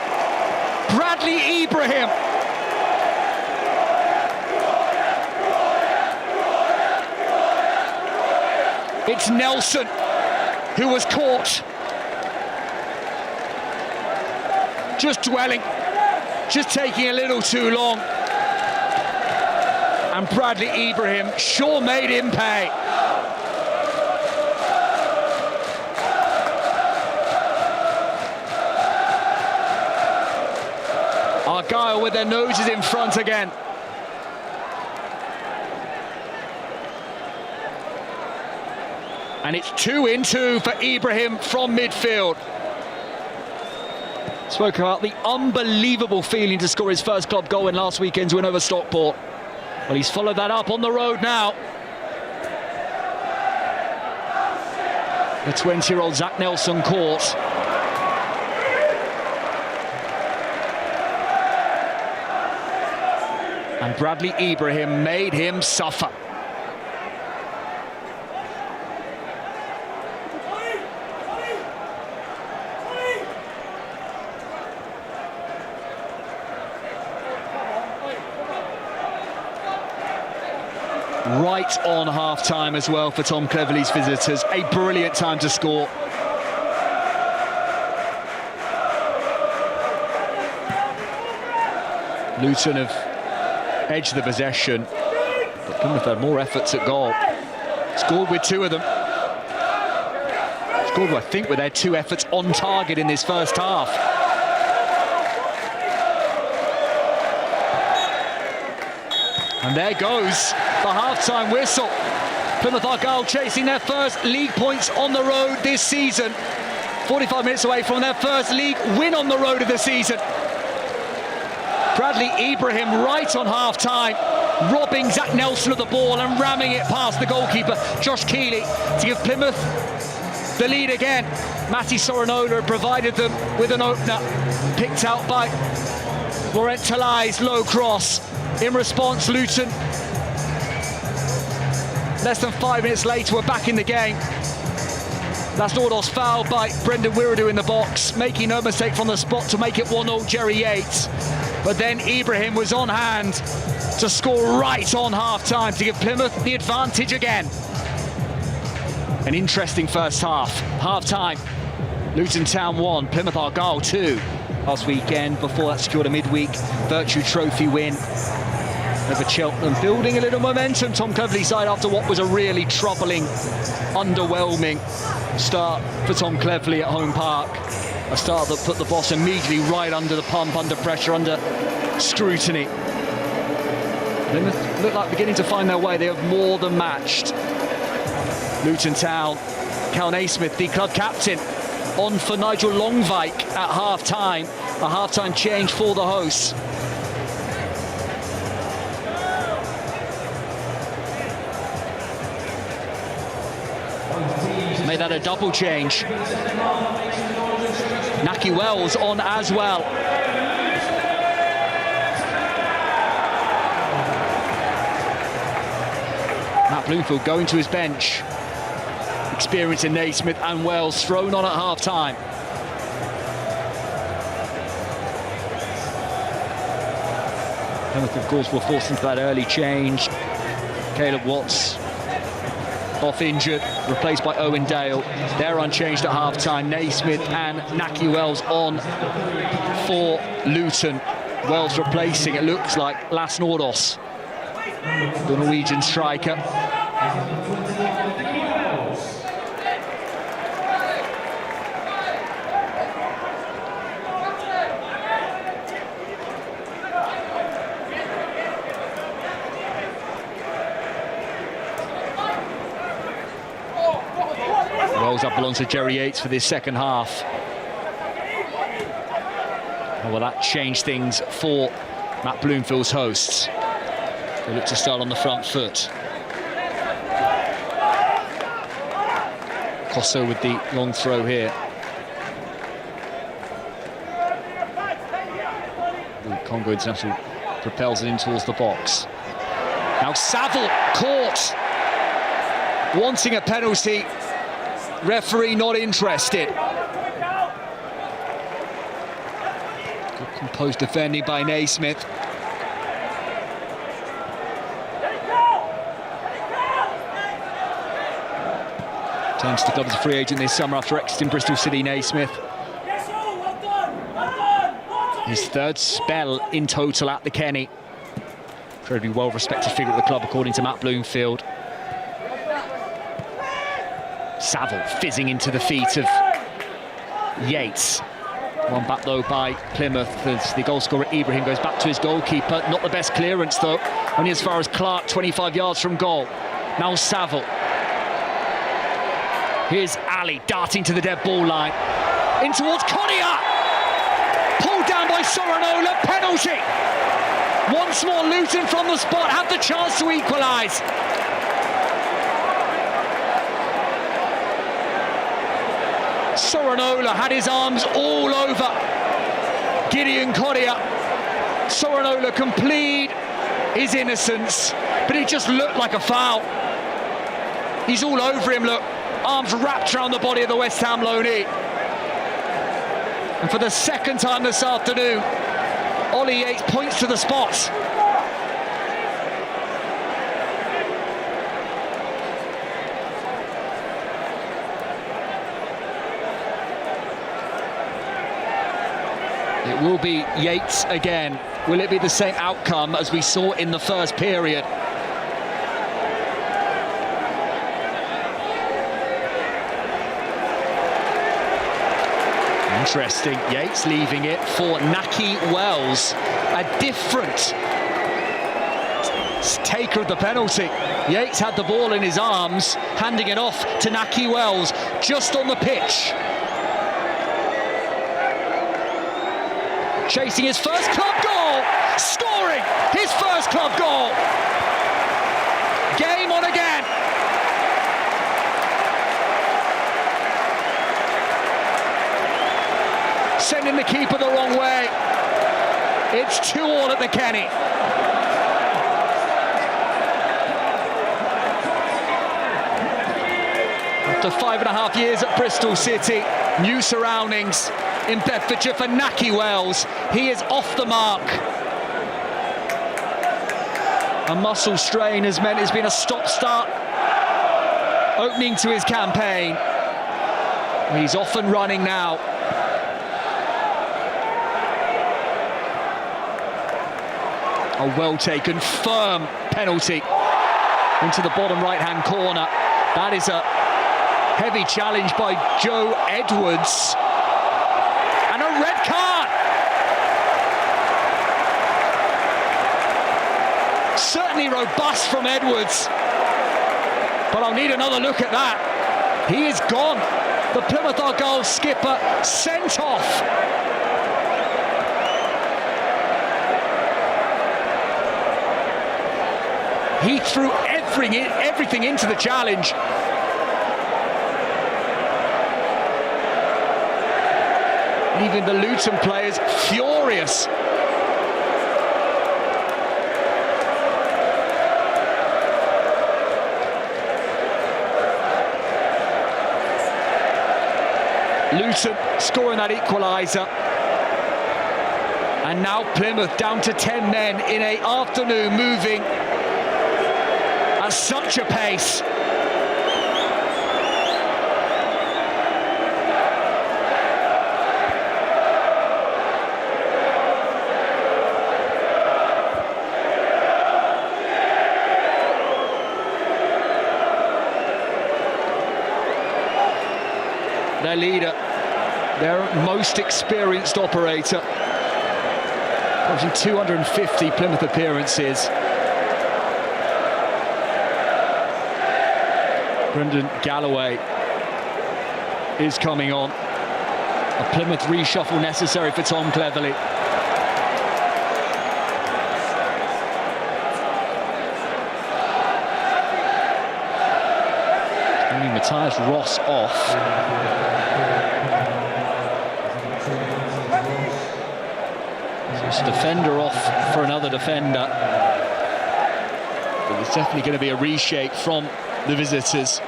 Bradley Ibrahim. It's Nelson who was caught. Just dwelling, just taking a little too long. And Bradley Ibrahim sure made him pay. Argyle with their noses in front again. And it's 2-2 for Ibrahim from midfield. Spoke about the unbelievable feeling to score his first club goal in last weekend's win over Stockport. Well, he's followed that up on the road now. The 20-year-old Zach Nelson caught. And Bradley Ibrahim made him suffer. Right on half-time as well for Tom Cleverley's visitors. A brilliant time to score. Luton have edged the possession, but Plymouth had more efforts at goal. Scored with 2 of them. Scored, I think, with their 2 efforts on target in this first half. And there goes the half-time whistle. Plymouth Argyle chasing their first league points on the road this season. 45 minutes away from their first league win on the road of the season. Bradley Ibrahim right on half-time, robbing Zach Nelson of the ball and ramming it past the goalkeeper, Josh Keeley, to give Plymouth the lead again. Matty Sorinola provided them with an opener, picked out by Laurent Talai's low cross. In response, Luton, less than 5 minutes later, were back in the game. That's Nordos foul by Brendan Wiredu in the box, making no mistake from the spot to make it 1-0 Jerry Yates. But then Ibrahim was on hand to score right on half-time to give Plymouth the advantage again. An interesting first half. Half-time, Luton Town 1, Plymouth Argyle 2. Last weekend, before that secured a midweek Virtue Trophy win over Cheltenham, building a little momentum, Tom Cleverley's side, after what was a really troubling, underwhelming start for Tom Cleverley at home park. A start that put the boss immediately right under the pump, under pressure, under scrutiny. Plymouth look like beginning to find their way. They have more than matched Luton Town. Cal Naismith, the club captain, on for Nigel Longvike at half-time. A half-time change for the hosts. Made that a double change. Naki Wells on as well. Matt Bloomfield going to his bench. Experience in Naismith and Wells thrown on at half-time. Plymouth, of course, were forced into that early change. Caleb Watts off injured, replaced by Owen Dale. They're unchanged at half-time. Naismith and Naki Wells on for Luton. Wells replacing, it looks like, Las Nordos, the Norwegian striker. Wells up belongs to Jerry Yates for this second half. Well, that changed things for Matt Bloomfield's hosts. They look to start on the front foot. Cosso with the long throw here. The Congo International propels it in towards the box. Now Saville caught, wanting a penalty. Referee not interested. Good composed defending by Naismith. Turns to club as a free agent this summer after exiting Bristol City. Naismith, his third spell in total at the Kenny. Incredibly well-respected figure at the club, according to Matt Bloomfield. Saville fizzing into the feet of Yates. One back though by Plymouth as the goal scorer Ibrahim goes back to his goalkeeper. Not the best clearance though, only as far as Clark, 25 yards from goal. Now Saville. Here's Ali darting to the dead ball line. In towards Kodia. Pulled down by Soranola, penalty. Once more Luton from the spot, have the chance to equalise. Soranola had his arms all over Gideon Kodia. Soranola can plead his innocence, but it just looked like a foul. He's all over him, look. Arms wrapped around the body of the West Ham loanee. And for the second time this afternoon, Ollie Yates points to the spot. It will be Yates again. Will it be the same outcome as we saw in the first period? Interesting. Yates leaving it for Naki Wells. A different taker of the penalty. Yates had the ball in his arms, handing it off to Naki Wells, just on the pitch. Chasing his first club goal, scoring his first club goal. Game on again. Sending the keeper the wrong way. It's 2-2 at the Kenny. After 5.5 years at Bristol City, new surroundings in Bedfordshire for Nahki Wells. He is off the mark. A muscle strain has meant it's been a stop-start opening to his campaign. He's off and running now. A well-taken, firm penalty into the bottom right-hand corner. That is a heavy challenge by Joe Edwards. And a red card! Certainly robust from Edwards. But I'll need another look at that. He is gone. The Plymouth Argyle skipper sent off. He threw everything into the challenge. Leaving the Luton players furious. Luton scoring that equaliser. And now Plymouth down to 10 men in an afternoon moving at such a pace. Their leader, their most experienced operator, watching 250 Plymouth appearances. Brendan Galloway is coming on. A Plymouth reshuffle necessary for Tom Cleverley. Bringing Matthias Ross off. So it's a defender off for another defender. But there's definitely going to be a reshape from the visitors.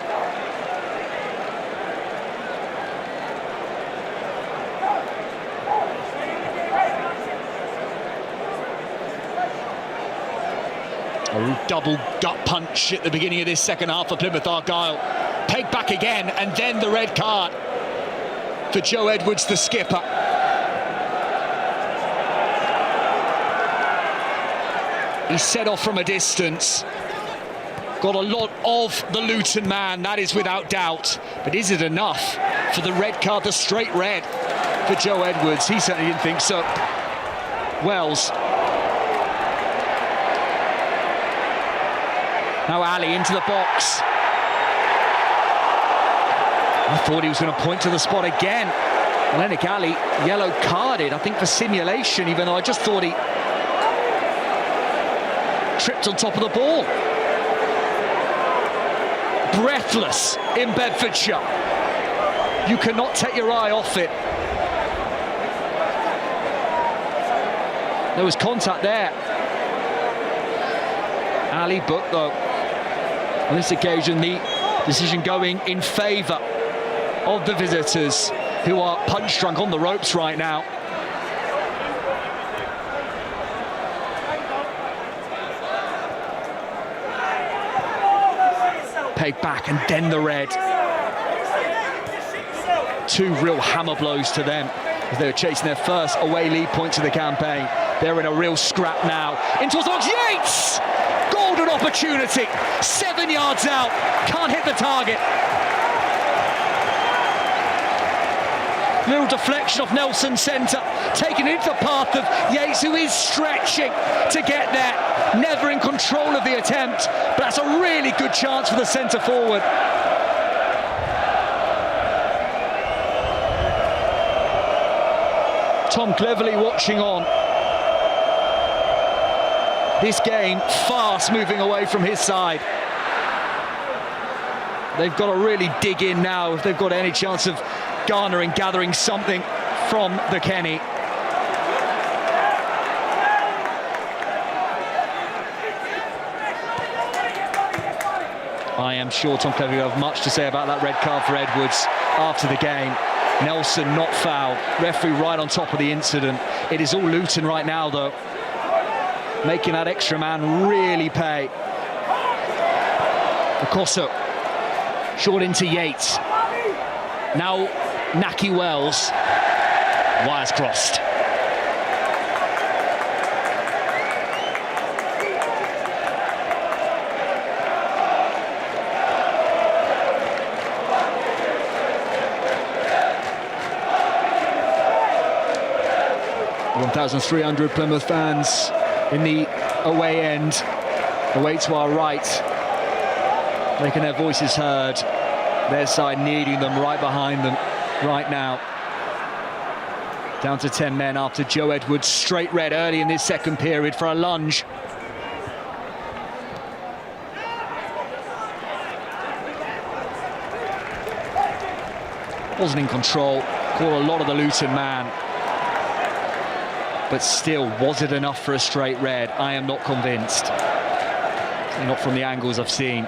A double gut punch at the beginning of this second half for Plymouth Argyle. Pegged back again, and then the red card for Joe Edwards, the skipper. He set off from a distance. Got a lot of the Luton man, that is without doubt. But is it enough for the red card, the straight red for Joe Edwards? He certainly didn't think so. Wells. Now Ali into the box. I thought he was going to point to the spot again. Lennox Ali, yellow carded, I think for simulation, even though I just thought he tripped on top of the ball. Breathless in Bedfordshire. You cannot take your eye off it. There was contact there. Ali booked though. On this occasion, the decision going in favour of the visitors, who are punch-drunk on the ropes right now. Pegged back and then the red. Two real hammer blows to them as they were chasing their first away lead points of the campaign. They're in a real scrap now. In towards Yates! Golden opportunity. 7 yards out. Can't hit the target. Little deflection off Nelson centre. Taken into the path of Yates, who is stretching to get there. Never in control of the attempt. But that's a really good chance for the centre forward. Tom Cleverley watching on. This game fast moving away from his side. They've got to really dig in now if they've got any chance of gathering something from the Kenny. I am sure Tom Cleverly will have much to say about that red card for Edwards after the game. Nelson not fouled. Referee right on top of the incident. It is all Luton right now, though, making that extra man really pay. Okoso, short into Yates. Now Naki Wells. Wires crossed. (1,300) Plymouth fans in the away end, away to our right, making their voices heard. Their side needing them right behind them right now. Down to 10 men after Joe Edwards straight red early in this second period for a lunge. Wasn't in control, caught a lot of the Luton man. But still, was it enough for a straight red? I am not convinced. Not from the angles I've seen.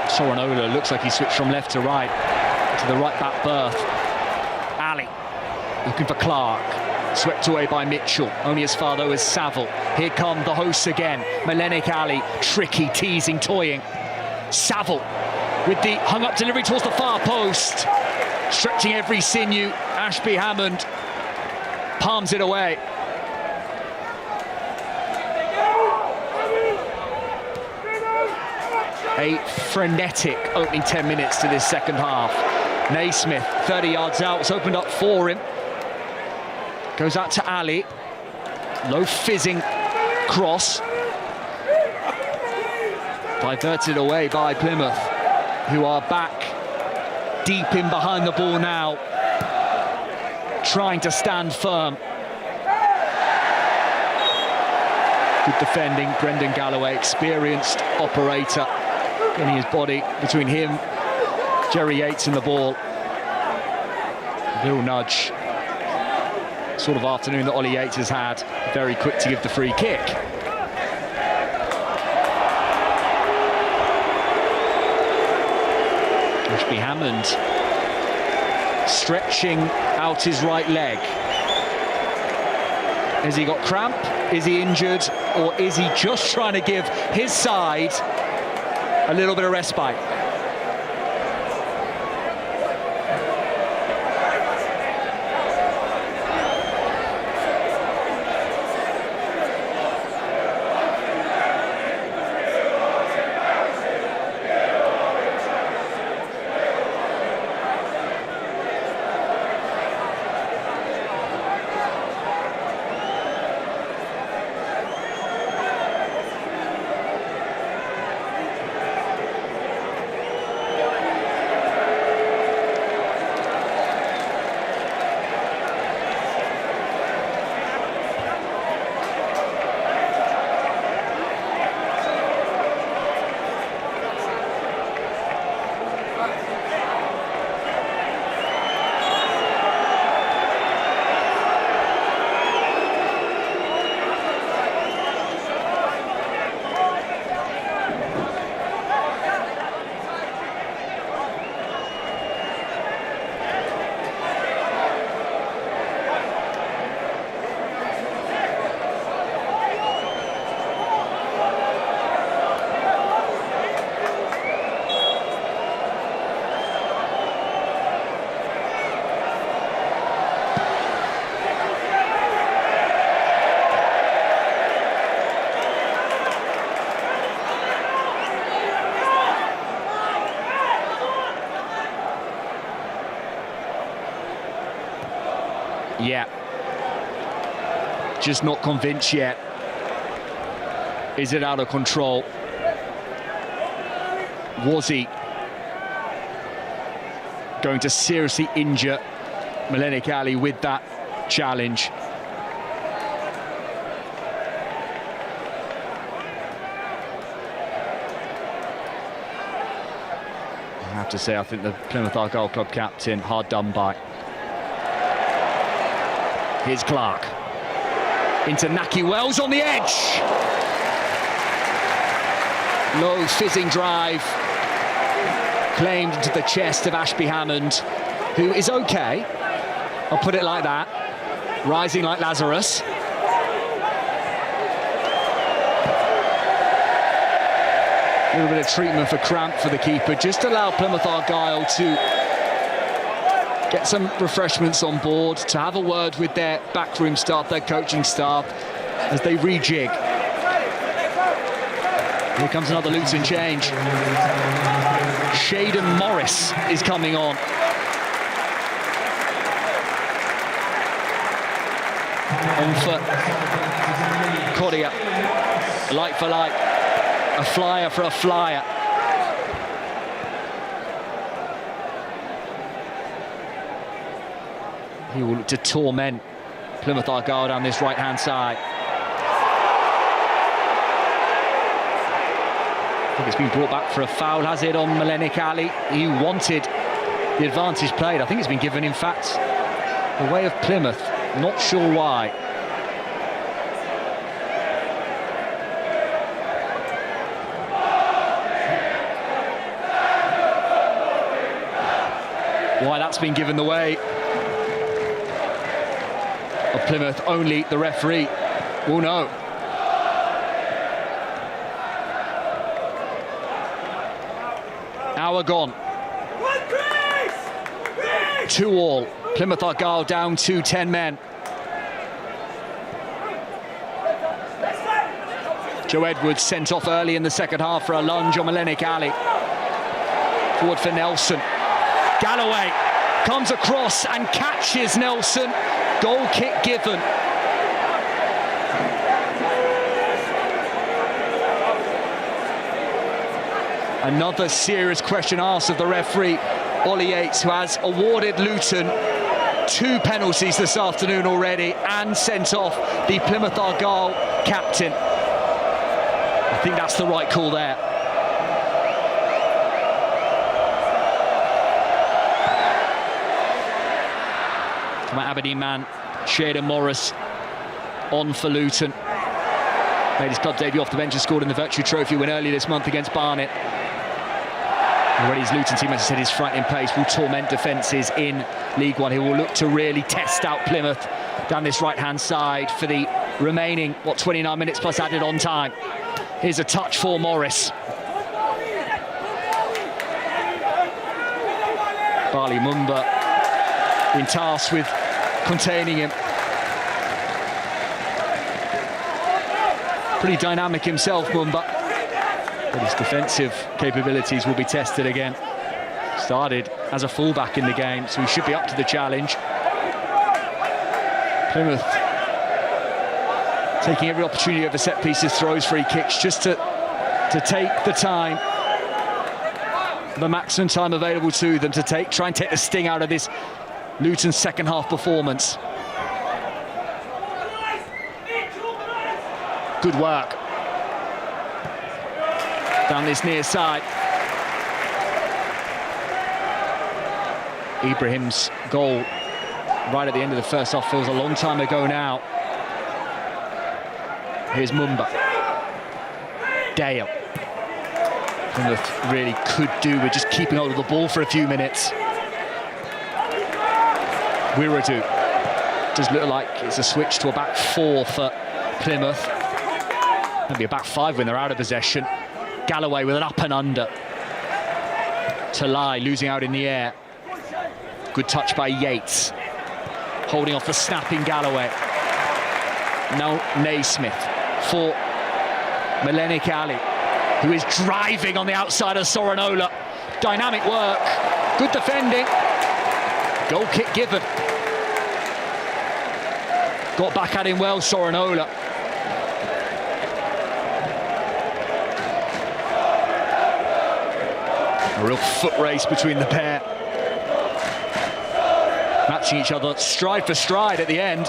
Sorinola looks like he switched from left to right, to the right back berth. Ali looking for Clark, swept away by Mitchell, only as far though as Saville. Here come the hosts again. Melenik Ali, tricky, teasing, toying. Saville with the hung-up delivery towards the far post, stretching every sinew. Ashby Hammond palms it away. A frenetic opening 10 minutes to this second half. Naismith, 30 yards out, it's opened up for him. Goes out to Ali. Low fizzing cross. Diverted away by Plymouth, who are back deep in behind the ball now, trying to stand firm. Good defending, Brendan Galloway, experienced operator, getting his body between him, Jerry Yates and the ball. Little nudge. Sort of afternoon that Ollie Yates has had. Very quick to give the free kick. Ashby Hammond stretching out his right leg. Has he got cramp? Is he injured? Or is he just trying to give his side a little bit of respite? Yeah, just not convinced yet. Is it out of control? Was he going to seriously injure Melenik Ali with that challenge? I have to say, I think the Plymouth Argyle club captain, hard done by. Here's Clark. Into Naki Wells on the edge. Low fizzing drive. Claimed into the chest of Ashby Hammond, who is okay. I'll put it like that. Rising like Lazarus. A little bit of treatment for cramp for the keeper. Just allow Plymouth Argyle to get some refreshments on board, to have a word with their backroom staff, their coaching staff, as they rejig. Here comes another Luton change. Shaden Morris is coming on. On for Cordia. Like for like. A flyer for a flyer. He will look to torment Plymouth Argyle down this right-hand side. I think it's been brought back for a foul, has it, on Melenik Ali? He wanted the advantage played. I think it's been given, in fact, the way of Plymouth. Not sure why. Why that's been given the way of Plymouth, only the referee will know. Hour gone. 2-2. Plymouth Argyle down to 10 men. Joe Edwards sent off early in the second half for a lunge on Melenik Ali. Forward for Nelson. Galloway comes across and catches Nelson. Goal kick given. Another serious question asked of the referee, Ollie Yates, who has awarded Luton 2 penalties this afternoon already and sent off the Plymouth Argyle captain. I think that's the right call there. My Aberdeen man, Shaden Morris, on for Luton. Made his club debut off the bench and scored in the Virtue Trophy win earlier this month against Barnet. Already his Luton team, as I said, his frightening pace will torment defences in League One. He will look to really test out Plymouth down this right-hand side for the remaining, 29 minutes plus added on time. Here's a touch for Morris. Bali Mumba in tasked with containing him. Pretty dynamic himself, Mumba. But his defensive capabilities will be tested again. Started as a fullback in the game, so he should be up to the challenge. Plymouth taking every opportunity over set pieces, throws, free kicks, just to take the time, the maximum time available to them to try and take the sting out of this Luton second half performance. Good work down this near side. Ibrahim's goal right at the end of the first half feels a long time ago now. Here's Mumba. Dale. Plymouth really could do with just keeping hold of the ball for a few minutes. Wiradu does look like it's a switch to a back 4 for Plymouth. Maybe a back 5 when they're out of possession. Galloway with an up and under. Talai losing out in the air. Good touch by Yates. Holding off the snapping Galloway. Now Naismith for Melenik Ali, who is driving on the outside of Sorinola. Dynamic work. Good defending. Goal kick given. Got back at him well, Sorinola. A real foot race between the pair. Matching each other stride for stride at the end.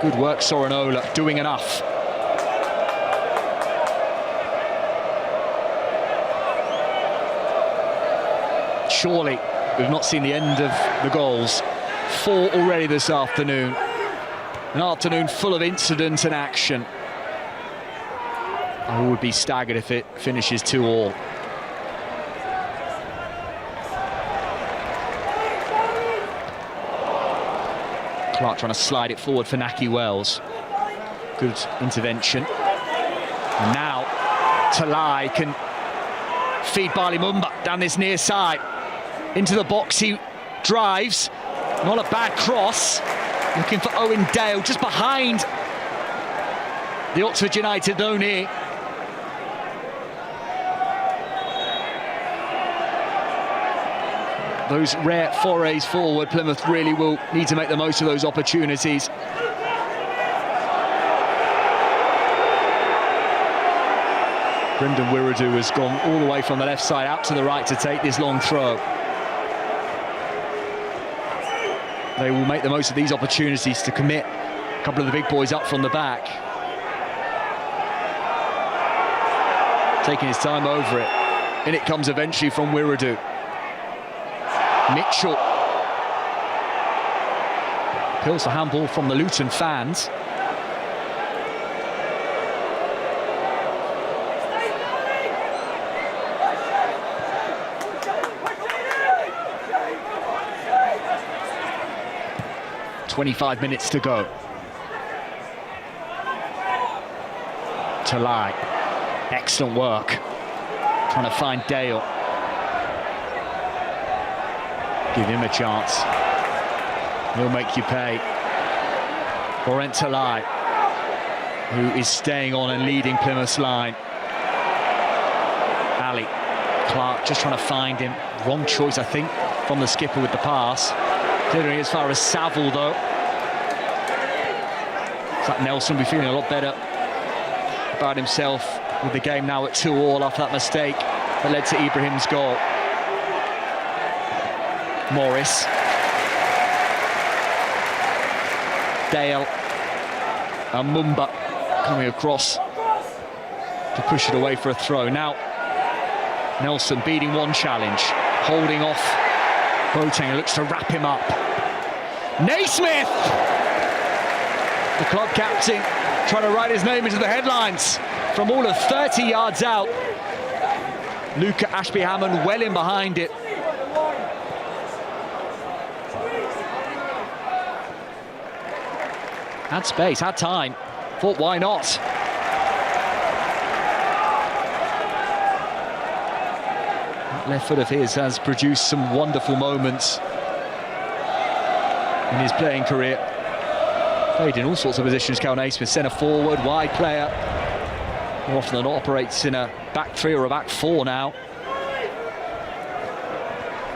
Good work, Sorinola, doing enough. Surely, we've not seen the end of the goals. 4 already this afternoon. An afternoon full of incident and action. I would be staggered if it finishes 2-2. Clark trying to slide it forward for Naki Wells. Good intervention. And now Talai can feed Bali Mumba down this near side. Into the box he drives. Not a bad cross. Looking for Owen Dale just behind the Oxford United Oni. Those rare forays forward, Plymouth really will need to make the most of those opportunities. Brendan Wiradu has gone all the way from the left side out to the right to take this long throw. They will make the most of these opportunities to commit a couple of the big boys up from the back. Taking his time over it. And it comes eventually from Wiradu. Mitchell. Appeals for handball from the Luton fans. "25 minutes to go. Talai, excellent work. Trying to find Dale. Give him a chance. He'll make you pay. Laurent Talai, who is staying on and leading Plymouth's line. Ali, Clark just trying to find him. Wrong choice, I think, from the skipper with the pass. Clearing as far as Saville, though. It's like Nelson will be feeling a lot better about himself with the game now at 2-2 after that mistake that led to Ibrahim's goal. Morris. Dale. And Mumba coming across to push it away for a throw. Now, Nelson beating one challenge, holding off Boateng, looks to wrap him up. Naismith! The club captain trying to write his name into the headlines from all of 30 yards out. Luca Ashby-Hammond well in behind it. Had space, had time. Thought, why not? That left foot of his has produced some wonderful moments in his playing career. Played in all sorts of positions, Cal Naismith, centre forward, wide player. More often than not operates in a back three or a back four now.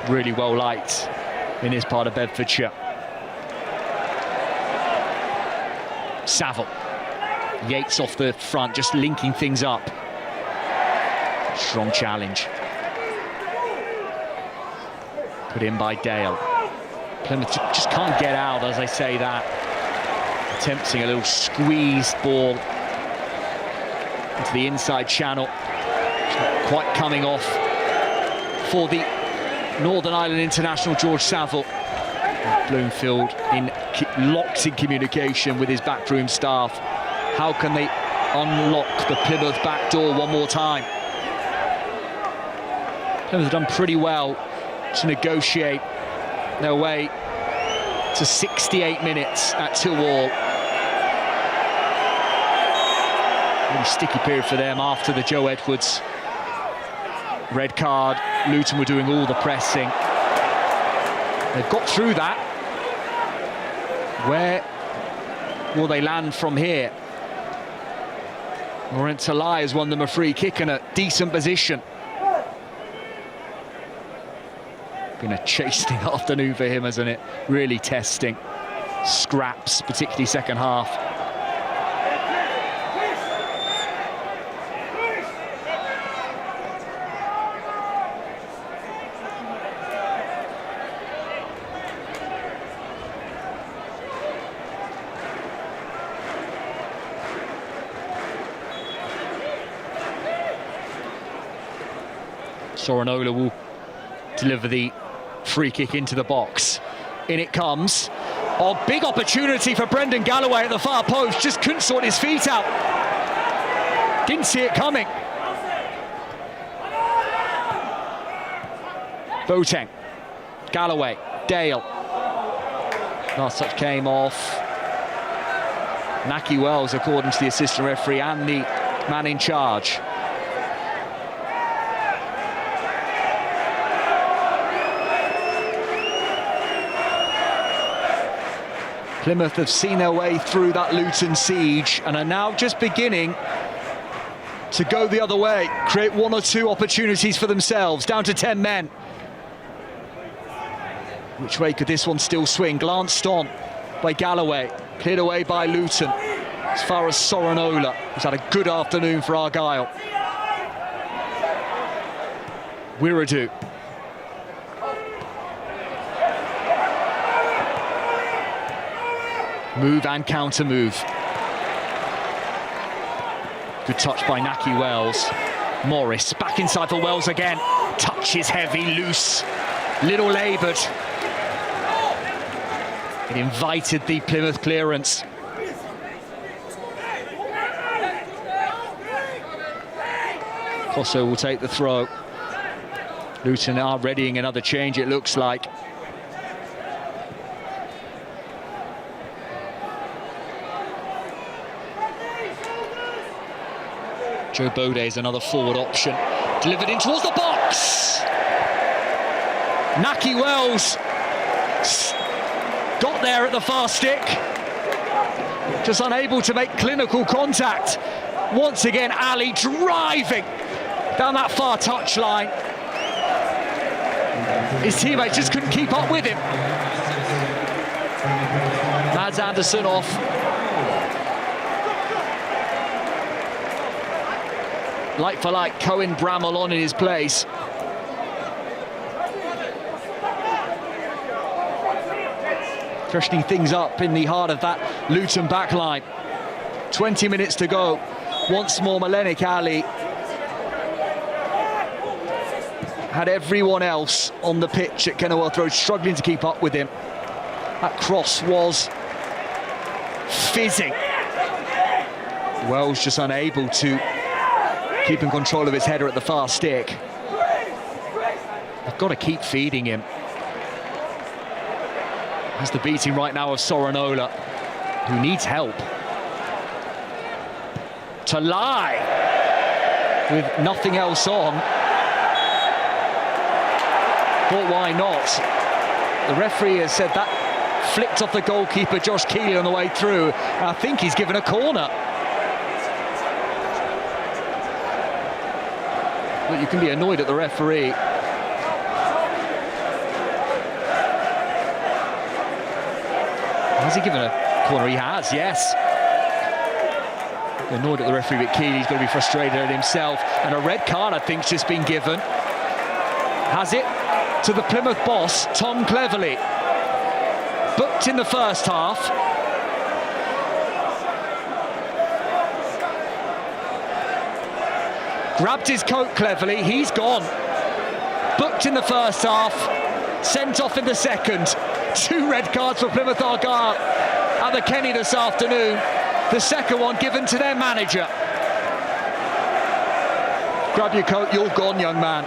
Really well liked in his part of Bedfordshire. Saville. Yates off the front, just linking things up. Strong challenge. Put in by Dale. Plymouth just can't get out, as I say that. Attempting a little squeezed ball into the inside channel. It's not quite coming off for the Northern Ireland international George Saville. Bloomfield locked in communication with his backroom staff. How can they unlock the Plymouth back door one more time? Plymouth have done pretty well to negotiate their way to 68 minutes at 2-2. Really sticky period for them after the Joe Edwards red card. Luton were doing all the pressing. They've got through that. Where will they land from here? Laurent Talai has won them a free kick in a decent position. Been a chasing afternoon for him, hasn't it? Really testing. Scraps, particularly second half. Sorinola will deliver the free kick into the box. In it comes. Oh, big opportunity for Brendan Galloway at the far post. Just couldn't sort his feet out. Didn't see it coming. Boateng, Galloway, Dale. Last touch came off. Naki Wells, according to the assistant referee and the man in charge. Plymouth have seen their way through that Luton siege and are now just beginning to go the other way, create one or two opportunities for themselves, down to 10 men. Which way could this one still swing? Glanced on by Galloway, cleared away by Luton, as far as Sorinola, who's had a good afternoon for Argyle. Wiradu. Move and counter move. Good touch by Naki Wells. Morris back inside for Wells again. Touch is heavy, loose, little laboured. It invited the Plymouth clearance. Kosso will take the throw. Luton are readying another change, it looks like. Joe Bode is another forward option. Delivered in towards the box. Naki Wells got there at the far stick. Just unable to make clinical contact. Once again, Ali driving down that far touchline. His teammates just couldn't keep up with him. Mads Anderson off. Like for like, Cohen Bramall on in his place. Freshening things up in the heart of that Luton backline. 20 minutes to go. Once more, Malenik Ali had everyone else on the pitch at Kenilworth Road struggling to keep up with him. That cross was fizzing. Wells just unable to keep in control of his header at the far stick. They've got to keep feeding him. Has the beating right now of Sorinola, who needs help. To lie with nothing else on. But why not? The referee has said that flicked off the goalkeeper Josh Keeley on the way through. And I think he's given a corner. But you can be annoyed at the referee. Has he given a corner? He has, yes. Annoyed at the referee, but Keeley's going to be frustrated at himself. And a red card, I think, has just been given. Has it to the Plymouth boss, Tom Cleverley. Booked in the first half. Grabbed his coat Cleverley, he's gone. Booked in the first half, sent off in the second. 2 red cards for Plymouth Argyle at the Kenny this afternoon. The second one given to their manager. Grab your coat, you're gone, young man.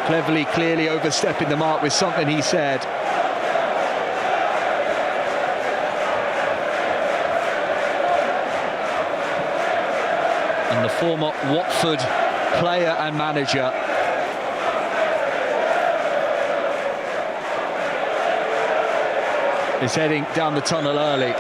Cleverley clearly overstepping the mark with something he said. And the former Watford player and manager is heading down the tunnel early.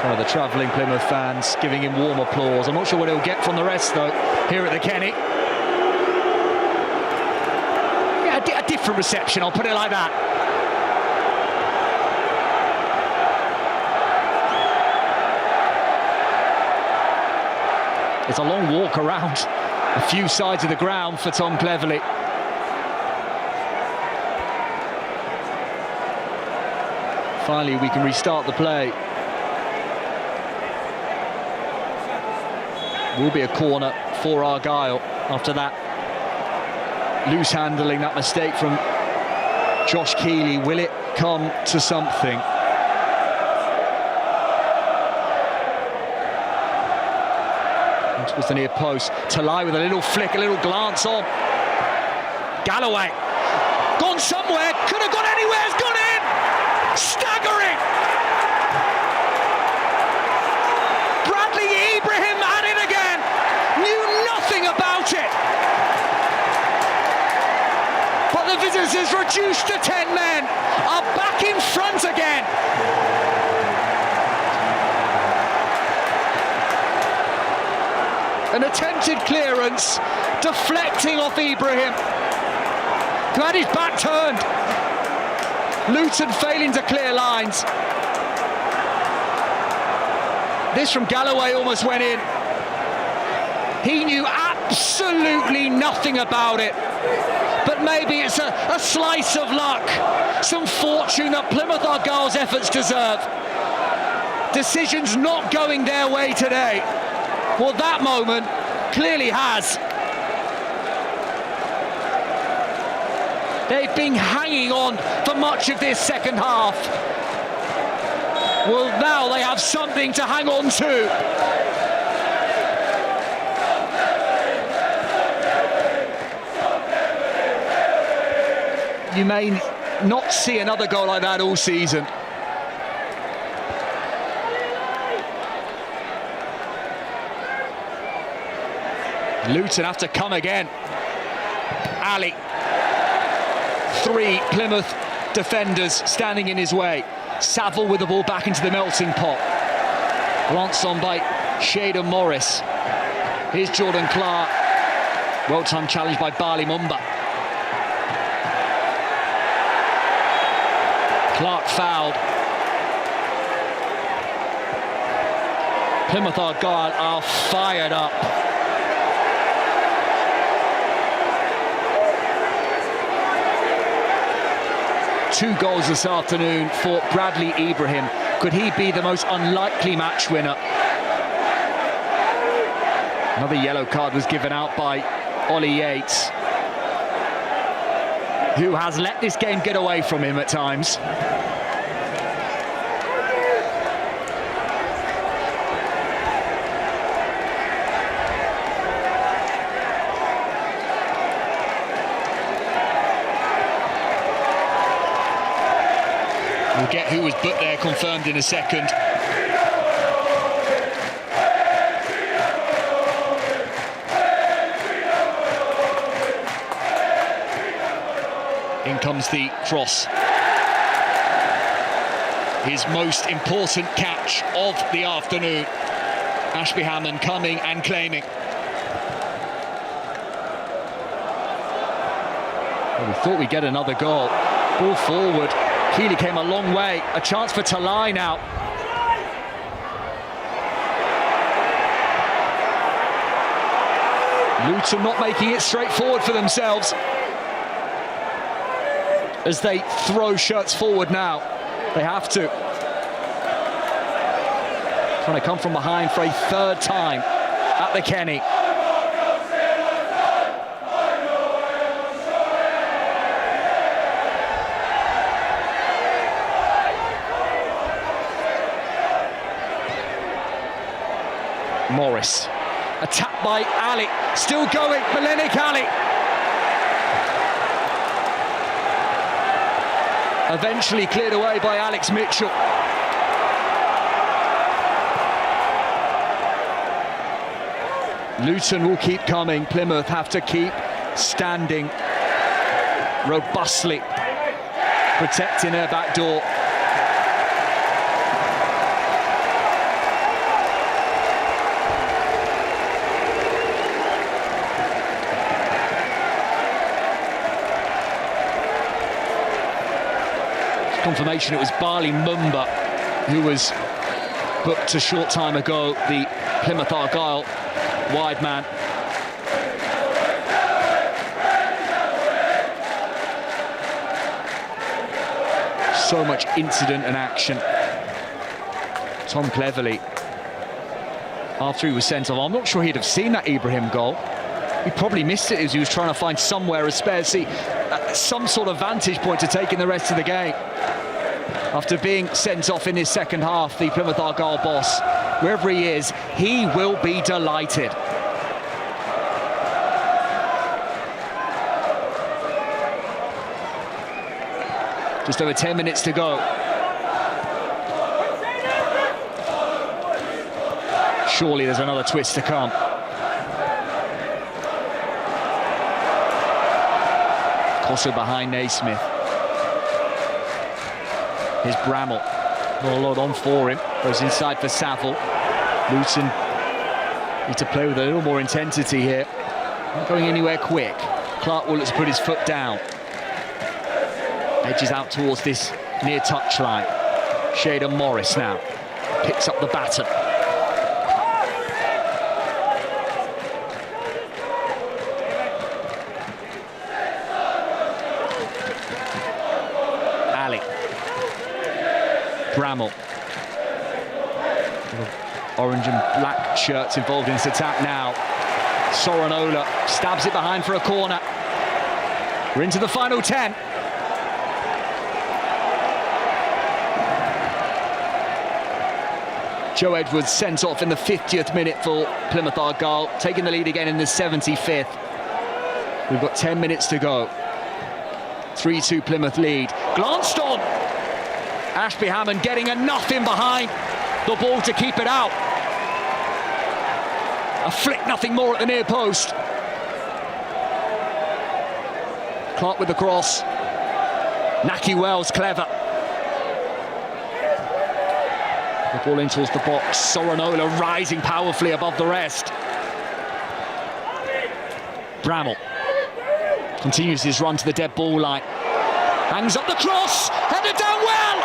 One of the travelling Plymouth fans giving him warm applause. I'm not sure what he'll get from the rest, though, here at the Kenny. Yeah, a different reception, I'll put it like that. It's a long walk around a few sides of the ground for Tom Cleverley. Finally, we can restart the play. Will be a corner for Argyle after that loose handling, that mistake from Josh Keeley. Will it come to something? Was the near post. Talai with a little flick, a little glance on. Galloway, gone somewhere, could have gone anywhere, has gone in! Staggering! Bradley Ibrahim at it again, knew nothing about it. But the visitors, reduced to 10 men, are back in front again. An attempted clearance, deflecting off Ibrahim, who had his back turned. Luton failing to clear lines. This from Galloway almost went in. He knew absolutely nothing about it. But maybe it's a slice of luck, some fortune that Plymouth Argyle's efforts deserve. Decisions not going their way today. Well, that moment clearly has. They've been hanging on for much of this second half. Well, now they have something to hang on to. You may not see another goal like that all season. Luton have to come again. Ali. 3 Plymouth defenders standing in his way. Saville with the ball back into the melting pot. Glance on by Shaden Morris. Here's Jordan Clark. Well-timed challenge by Bali Mumba. Clark fouled. Plymouth Argyle are fired up. Two goals this afternoon for Bradley Ibrahim. Could he be the most unlikely match winner? Another yellow card was given out by Ollie Yates, who has let this game get away from him at times. We'll get who was put there confirmed in a second. In comes the cross. His most important catch of the afternoon. Ashby Hammond coming and claiming. Well, we thought we'd get another goal. Ball forward. Keeley came a long way. A chance for Talai now. Luton not making it straightforward for themselves as they throw shirts forward now. They have to. Trying to come from behind for a third time at the Kenny. Morris, attacked by Ali, still going, Melenik Ali. Eventually cleared away by Alex Mitchell. Luton will keep coming, Plymouth have to keep standing robustly, protecting their back door. Confirmation it was Bali Mumba who was booked a short time ago, the Plymouth Argyle Wide man. So much incident and action. Tom Cleverley, after he was sent off, I'm not sure he'd have seen that Ibrahim goal. He probably missed it as he was trying to find somewhere, a spare seat, some sort of vantage point to take in the rest of the game. After being sent off in his second half, the Plymouth Argyle boss, wherever he is, he will be delighted. Just over 10 minutes to go. Surely there's another twist to come. Costa behind Naismith. Here's Bramall. Not a lot on for him. Goes inside for Saville. Luton need to play with a little more intensity here. Not going anywhere quick. Clark Willet's put his foot down. Edges out towards this near touchline. Shaden Morris now picks up the baton. Ali. Bramall. Orange and black shirts involved in this attack now. Soranola stabs it behind for a corner. We're into the final 10. Joe Edwards sent off in the 50th minute for Plymouth Argyle, taking the lead again in the 75th. We've got 10 minutes to go. 3-2 Plymouth lead. Glanced on! Ashby Hammond getting enough in behind the ball to keep it out. A flick, nothing more at the near post. Clark with the cross. Naki Wells, clever. The ball in towards the box. Soranola rising powerfully above the rest. Bramall continues his run to the dead ball line. Hangs up the cross, headed down well!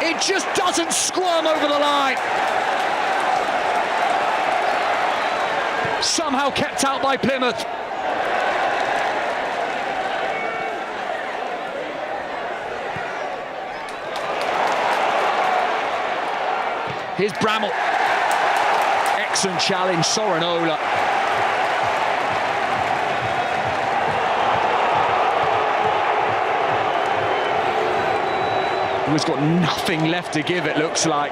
It just doesn't squirm over the line. Somehow kept out by Plymouth. Here's Bramall. Excellent challenge, Soranola. He's got nothing left to give, it looks like.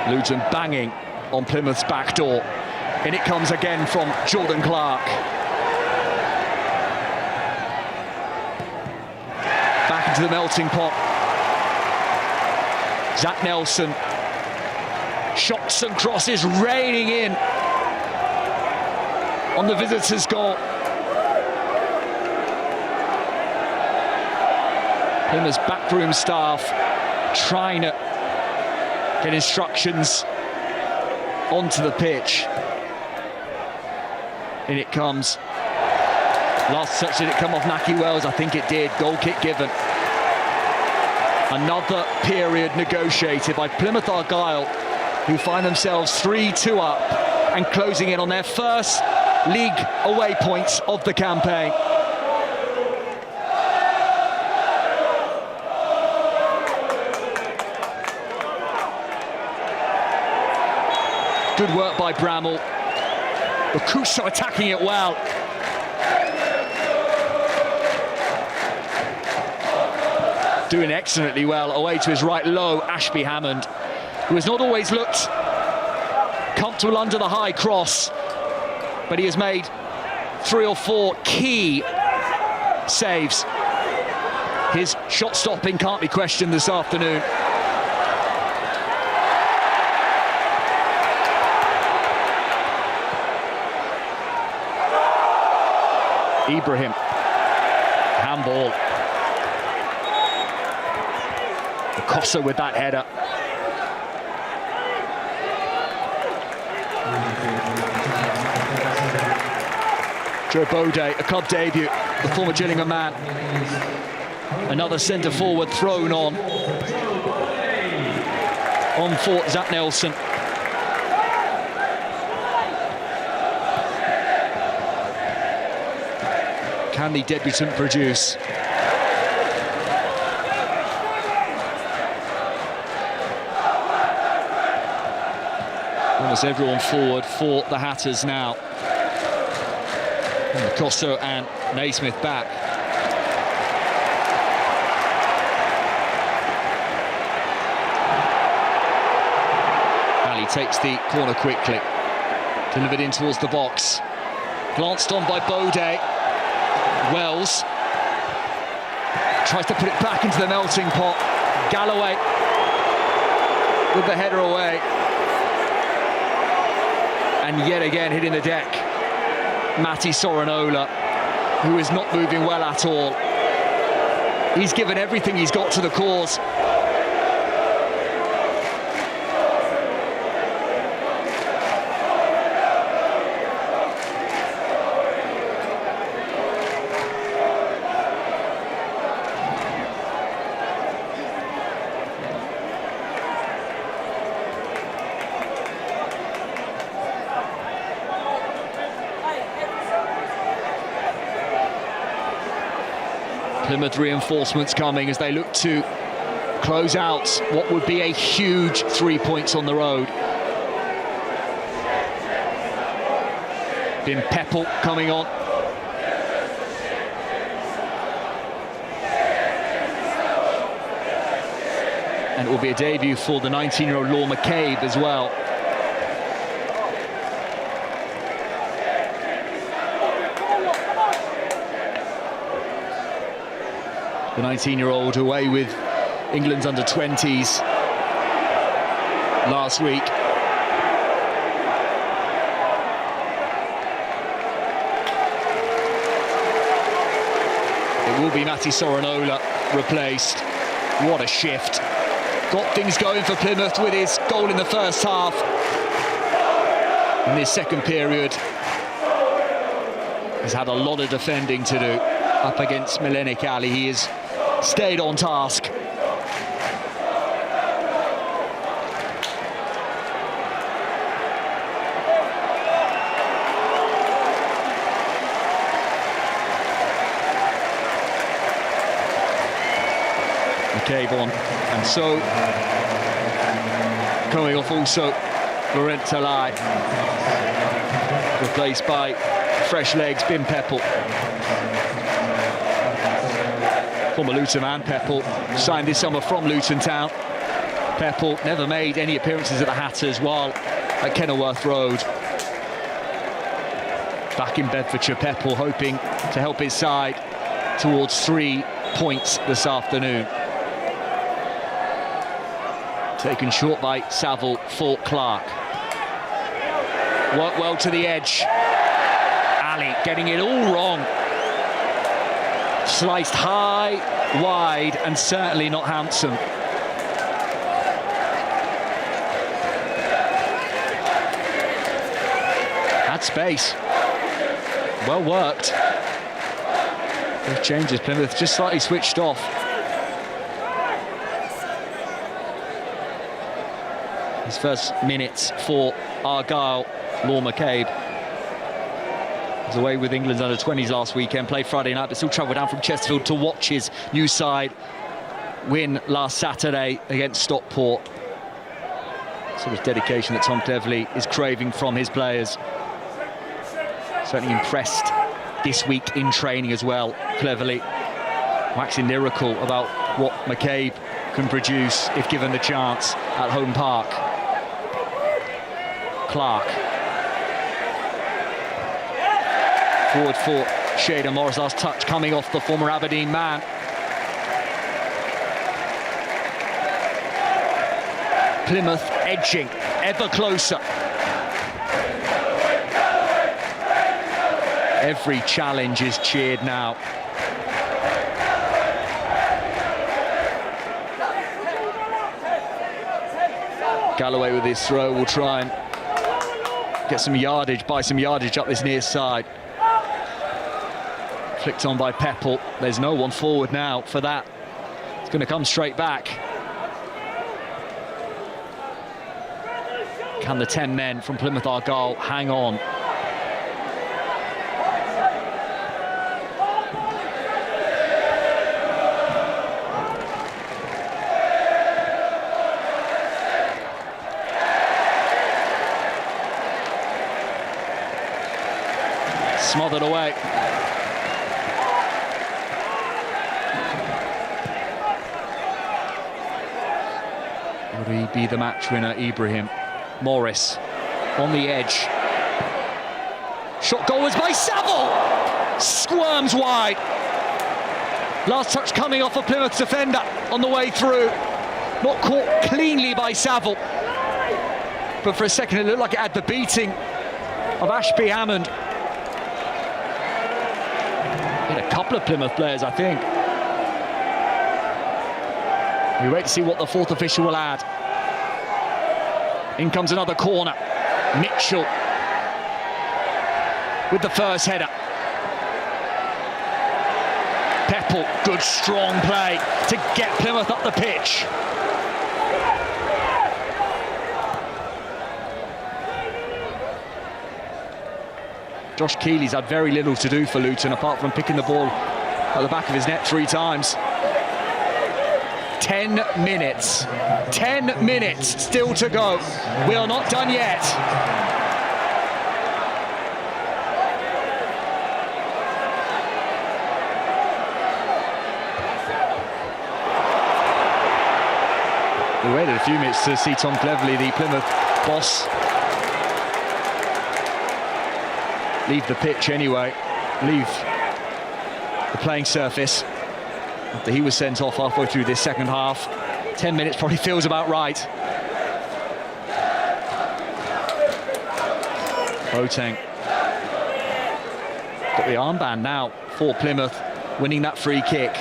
Luton banging on Plymouth's back door. In it comes again from Jordan Clark. Back into the melting pot. Zach Nelson. Shots and crosses raining in on the visitors' goal. Plymouth's backroom staff trying to get instructions onto the pitch. In it comes. Last touch, did it come off Naki Wells? I think it did. Goal kick given. Another period negotiated by Plymouth Argyle, who find themselves 3-2 up and closing in on their first league away points of the campaign. Good work by Bramall. Bakusa attacking it well. Doing excellently well away to his right low, Ashby Hammond, who has not always looked comfortable under the high cross, but he has made 3 or 4 key saves. His shot stopping can't be questioned this afternoon. Ibrahim, handball. Costa with that header. Joe Baudet, a club debut, the former Gillingham man. Another centre-forward thrown on for Zach Nelson. Can the debutant produce? Almost everyone forward for the Hatters now. Costo and Naismith back. Ali takes the corner quickly. Delivered in towards the box. Glanced on by Baudet. Wells tries to put it back into the melting pot. Galloway with the header away. And yet again hitting the deck. Matti Sorinola, who is not moving well at all. He's given everything he's got to the cause. Plymouth reinforcements coming as they look to close out what would be a huge 3 points on the road. Bin Peppel coming on. And it will be a debut for the 19-year-old Law McCabe as well. The 19-year-old away with England's under-20s last week. It will be Matti Sorinola replaced. What a shift. Got things going for Plymouth with his goal in the first half. In this second period, he's had a lot of defending to do up against Milenik Ali. He has stayed on task. McCabe on, and so coming off also Laurent Talai, replaced by fresh legs Bin Peppel. Former Luton man, Peppel, signed this summer from Luton Town. Peppel never made any appearances at the Hatters while at Kenilworth Road. Back in Bedfordshire, Peppel hoping to help his side towards 3 points this afternoon. Taken short by Saville for Clark. Worked well to the edge. Ali getting it all wrong. Sliced high, wide, and certainly not handsome. Had space. Well worked. Those changes, Plymouth just slightly switched off. His first minutes for Argyle, Law McCabe. Was away with England's under-20s last weekend, played Friday night, but still travelled down from Chesterfield to watch his new side win last Saturday against Stockport. Sort of dedication that Tom Cleverley is craving from his players. Certainly impressed this week in training as well, Cleverley. Waxing lyrical about what McCabe can produce if given the chance at home park. Clark. Forward for Shader Morris, last touch coming off the former Aberdeen man. Plymouth edging ever closer. Every challenge is cheered now. Galloway with his throw will try and get some yardage, buy some yardage up this near side. Flicked on by Peppel. There's no one forward now for that. It's going to come straight back. Can the 10 men from Plymouth Argyle hang on? Smothered away. Would he be the match winner, Ibrahim? Morris on the edge. Shot goal was by Saville. Squirms wide. Last touch coming off a Plymouth defender on the way through. Not caught cleanly by Saville. But for a second it looked like it had the beating of Ashby Hammond. Hit a couple of Plymouth players, I think. We wait to see what the fourth official will add. In comes another corner. Mitchell with the first header. Peppel, good strong play to get Plymouth up the pitch. Josh Keeley's had very little to do for Luton apart from picking the ball at the back of his net 3 times. 10 minutes. 10 minutes still to go. We are not done yet. We waited a few minutes to see Tom Cleverley, the Plymouth boss, leave the pitch anyway, leave the playing surface after he was sent off halfway through this second half. 10 minutes probably feels about right. Boateng got the armband now for Plymouth, winning that free kick.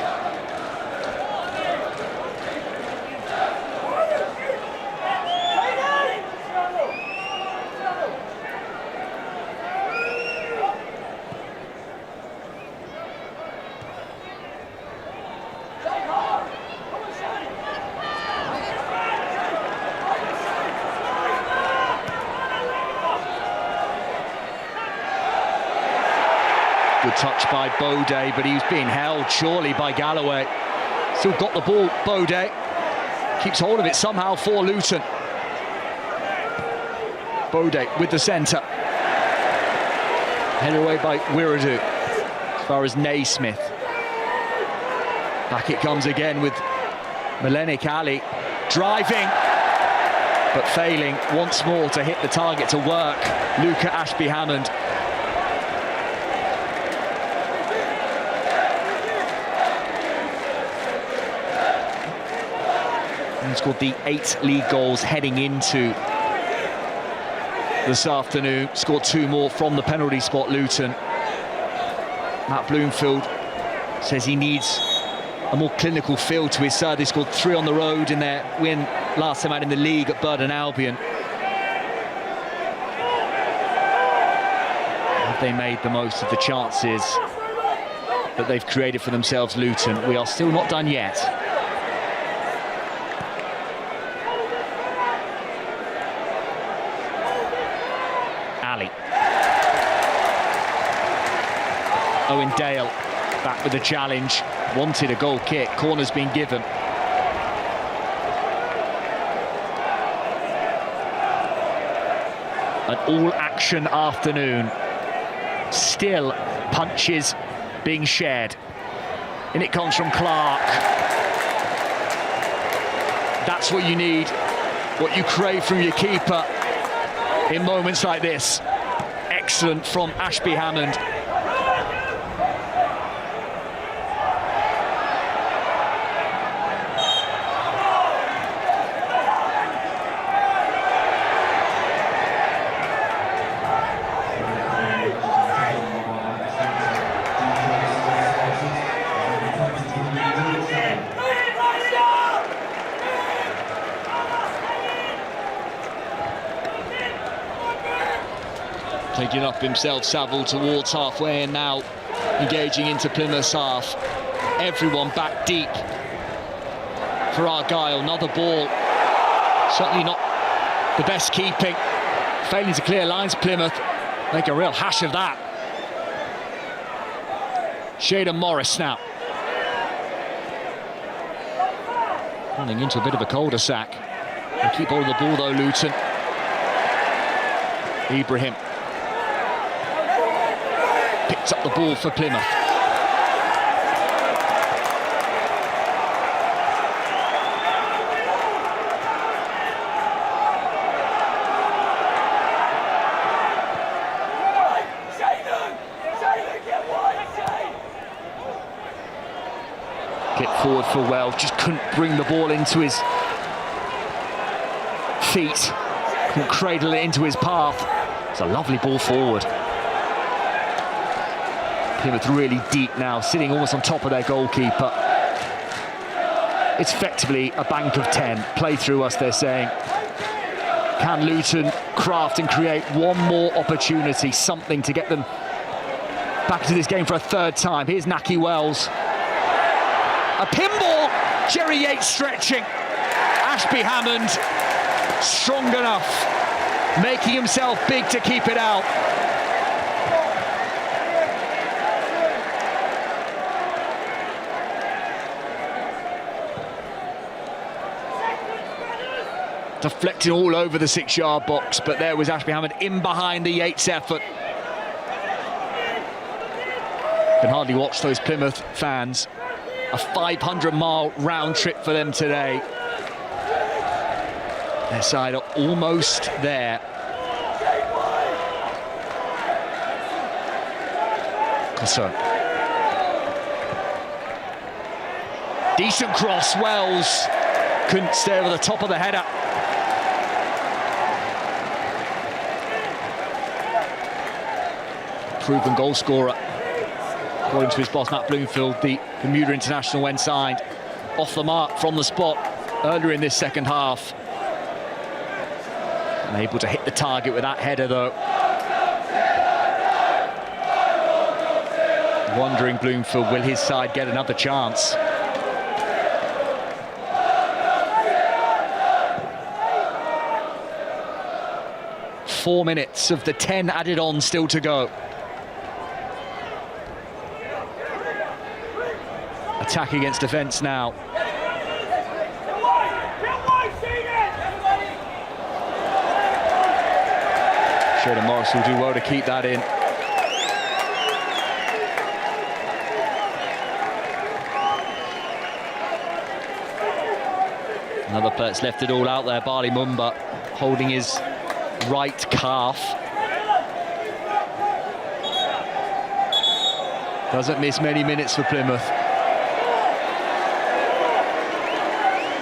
Good touch by Bode, but he was being held surely by Galloway. Still got the ball, Bode. Keeps hold of it somehow for Luton. Bode with the centre. Headed away by Wiradou. As far as Naismith. Back it comes again with Melenik Ali. Driving, but failing once more to hit the target to work. Luca Ashby Hammond. He scored the 8 league goals heading into this afternoon. Scored 2 more from the penalty spot, Luton. Matt Bloomfield says he needs a more clinical feel to his side. They scored 3 on the road in their win last time out in the league at Burton Albion. Have they made the most of the chances that they've created for themselves, Luton? We are still not done yet. Ali. Owen Dale back with the challenge. Wanted a goal kick. Corner's been given. An all-action afternoon. Still punches being shared. And it comes from Clark. That's what you need. What you crave from your keeper in moments like this. Excellent from Ashby Hammond. Taking up himself, Saville towards halfway, and now engaging into Plymouth's half. Everyone back deep for Argyle. Another ball, certainly not the best keeping. Failing to clear lines, Plymouth make a real hash of that. Shaden Morris now. Running into a bit of a cul-de-sac. They keep hold of the ball though, Luton. Ibrahim picks up the ball for Plymouth. Kick forward for Wells, just couldn't bring the ball into his feet, couldn't cradle it into his path. It's a lovely ball forward. Plymouth really deep now, sitting almost on top of their goalkeeper. It's effectively a bank of 10. Play through us, they're saying. Can Luton craft and create one more opportunity, something to get them back into this game for a third time? Here's Naki Wells. A pinball, Jerry Yates stretching. Ashby Hammond, strong enough, making himself big to keep it out. Deflecting all over the 6-yard box, but there was Ashby Hammond in behind the Yates effort. Can hardly watch those Plymouth fans. A 500-mile round trip for them today. Their side are almost there. Concern. Decent cross, Wells couldn't stay over the top of the header. Proven goal scorer, according to his boss Matt Bloomfield. The Bermuda international, when signed, off the mark from the spot earlier in this second half. Unable to hit the target with that header though. Wondering, Bloomfield, will his side get another chance? Four minutes of the 10 added on still to go. Attack against defence now. Shaden Morris will do well to keep that in. Another player that's left it all out there, Bali Mumba, holding his right calf. Doesn't miss many minutes for Plymouth.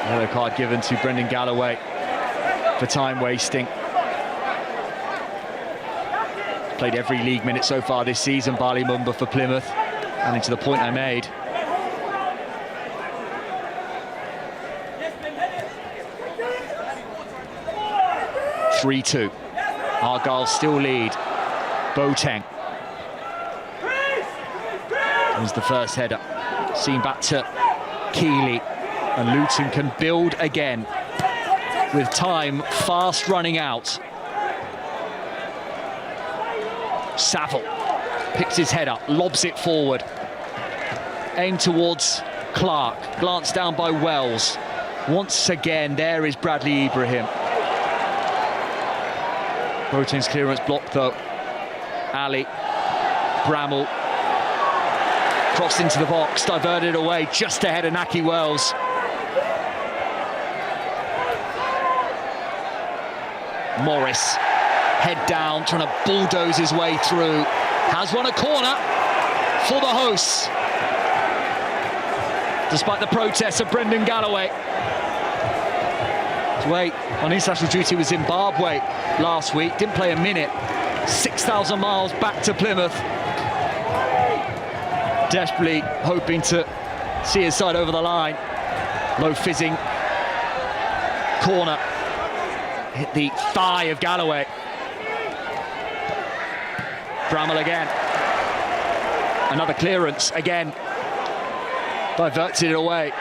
Yellow card given to Brendan Galloway for time wasting. Played every league minute so far this season, Bali Mumba for Plymouth. And into the point I made. (3-2). Argyle still lead. Boateng. There's the first header. Seen back to Keeley. And Luton can build again with time fast running out. Saville picks his head up, lobs it forward. Aimed towards Clark, glanced down by Wells. Once again, there is Bradley Ibrahim. Boateng's clearance blocked though. Ali, Bramall. Crossed into the box, diverted away just ahead of Naki Wells. Morris, head down, trying to bulldoze his way through. Has won a corner for the hosts, despite the protests of Brendan Galloway. Wait, on international duty with Zimbabwe last week, didn't play a minute. 6,000 miles back to Plymouth. Desperately hoping to see his side over the line. Low fizzing corner. Hit the thigh of Galloway. Bramall again. Another clearance, again, diverts it away.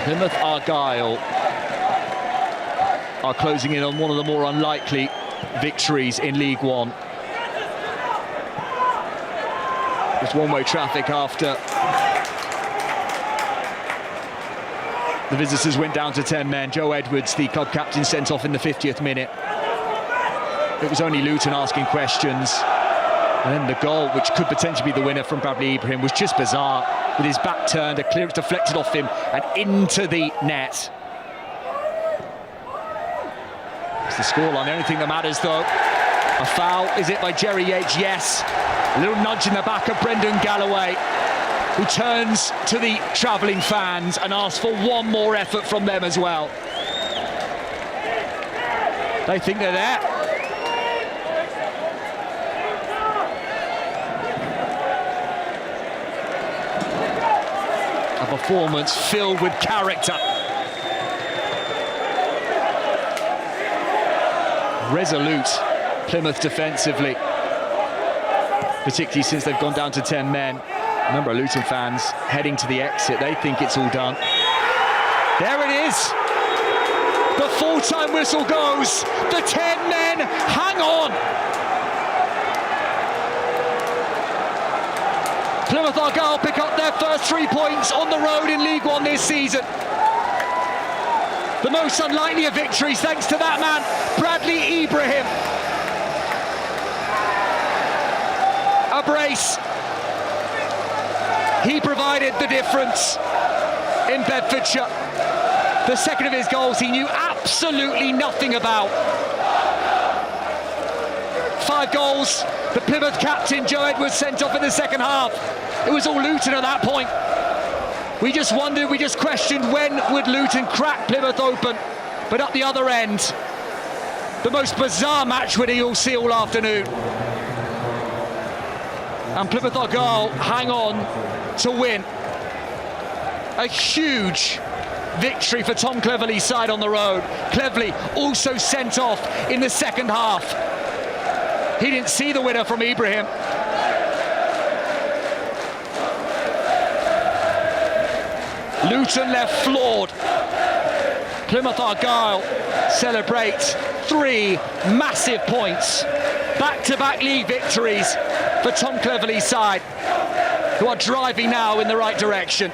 Plymouth Argyle are closing in on one of the more unlikely victories in League One. There's one-way traffic after the visitors went down to 10 men. Joe Edwards, the club captain, sent off in the 50th minute. It was only Luton asking questions. And then the goal, which could potentially be the winner from Bradley Ibrahim, was just bizarre. With his back turned, a clearance deflected off him and into the net. It's the scoreline. The only thing that matters, though, a foul. Is it by Jerry Yates? Yes. A little nudge in the back of Brendan Galloway, who turns to the travelling fans and asks for one more effort from them as well. They think they're there. A performance filled with character. Resolute, Plymouth defensively, particularly since they've gone down to 10 men. Remember, Luton fans heading to the exit, they think it's all done. There it is. The full-time whistle goes. The 10 men hang on. Plymouth Argyle pick up their first 3 points on the road in League One this season. The most unlikely of victories, thanks to that man, Bradley Ibrahim. A brace. He provided the difference in Bedfordshire. The second of his goals he knew absolutely nothing about. 5 goals. The Plymouth captain, Joe Edwards, sent off in the second half. It was all Luton at that point. We just wondered, we just questioned when would Luton crack Plymouth open. But at the other end, the most bizarre match winner you'll see all afternoon. And Plymouth Argyle hang on to win. A huge victory for Tom Cleverley's side on the road. Cleverley also sent off in the second half. He didn't see the winner from Ibrahim. Luton left floored. Plymouth Argyle celebrate 3 massive points. Back-to-back league victories for Tom Cleverley's side, who are driving now in the right direction.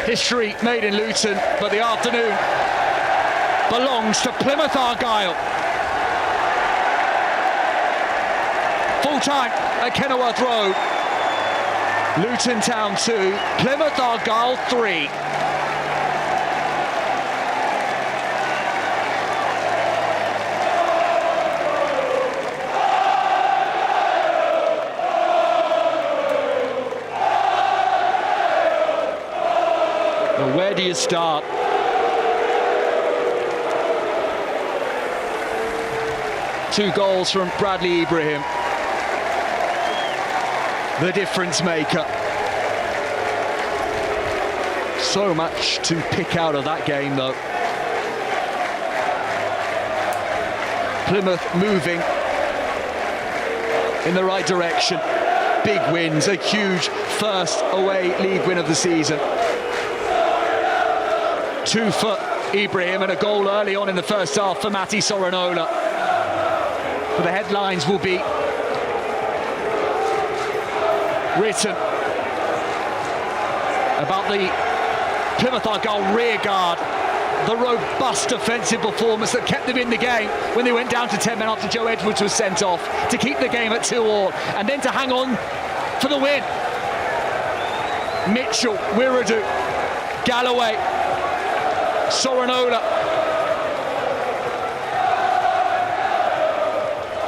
History made in Luton, but the afternoon belongs to Plymouth Argyle. Full-time at Kenilworth Road. Luton Town 2, Plymouth Argyle 3. Now, where do you start? Two goals from Bradley Ibrahim, the difference maker. So much to pick out of that game, though. Plymouth moving in the right direction. Big wins, a huge first away league win of the season. 2 for Ibrahim and a goal early on in the first half for Matti Soranola. But the headlines will be written about the Plymouth Argyle rear guard, the robust defensive performance that kept them in the game when they went down to 10 men after Joe Edwards was sent off, to keep the game at 2-2, and then to hang on for the win. Mitchell, Wiradu, Galloway, Soranola.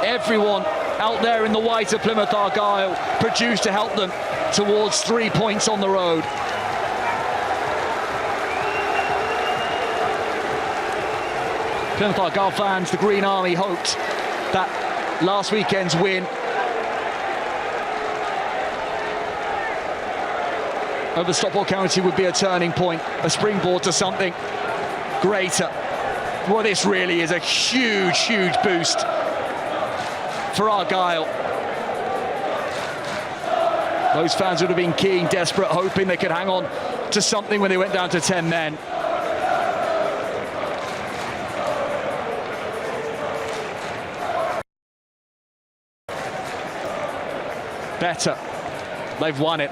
Everyone out there in the white of Plymouth Argyle produced to help them towards 3 points on the road. Plymouth Argyle fans, the Green Army, hoped that last weekend's win over Stockport County would be a turning point, a springboard to something greater. Well, this really is a huge, huge boost for Argyle. Those fans would have been keen, desperate, hoping they could hang on to something when they went down to 10 men. Better. They've won it.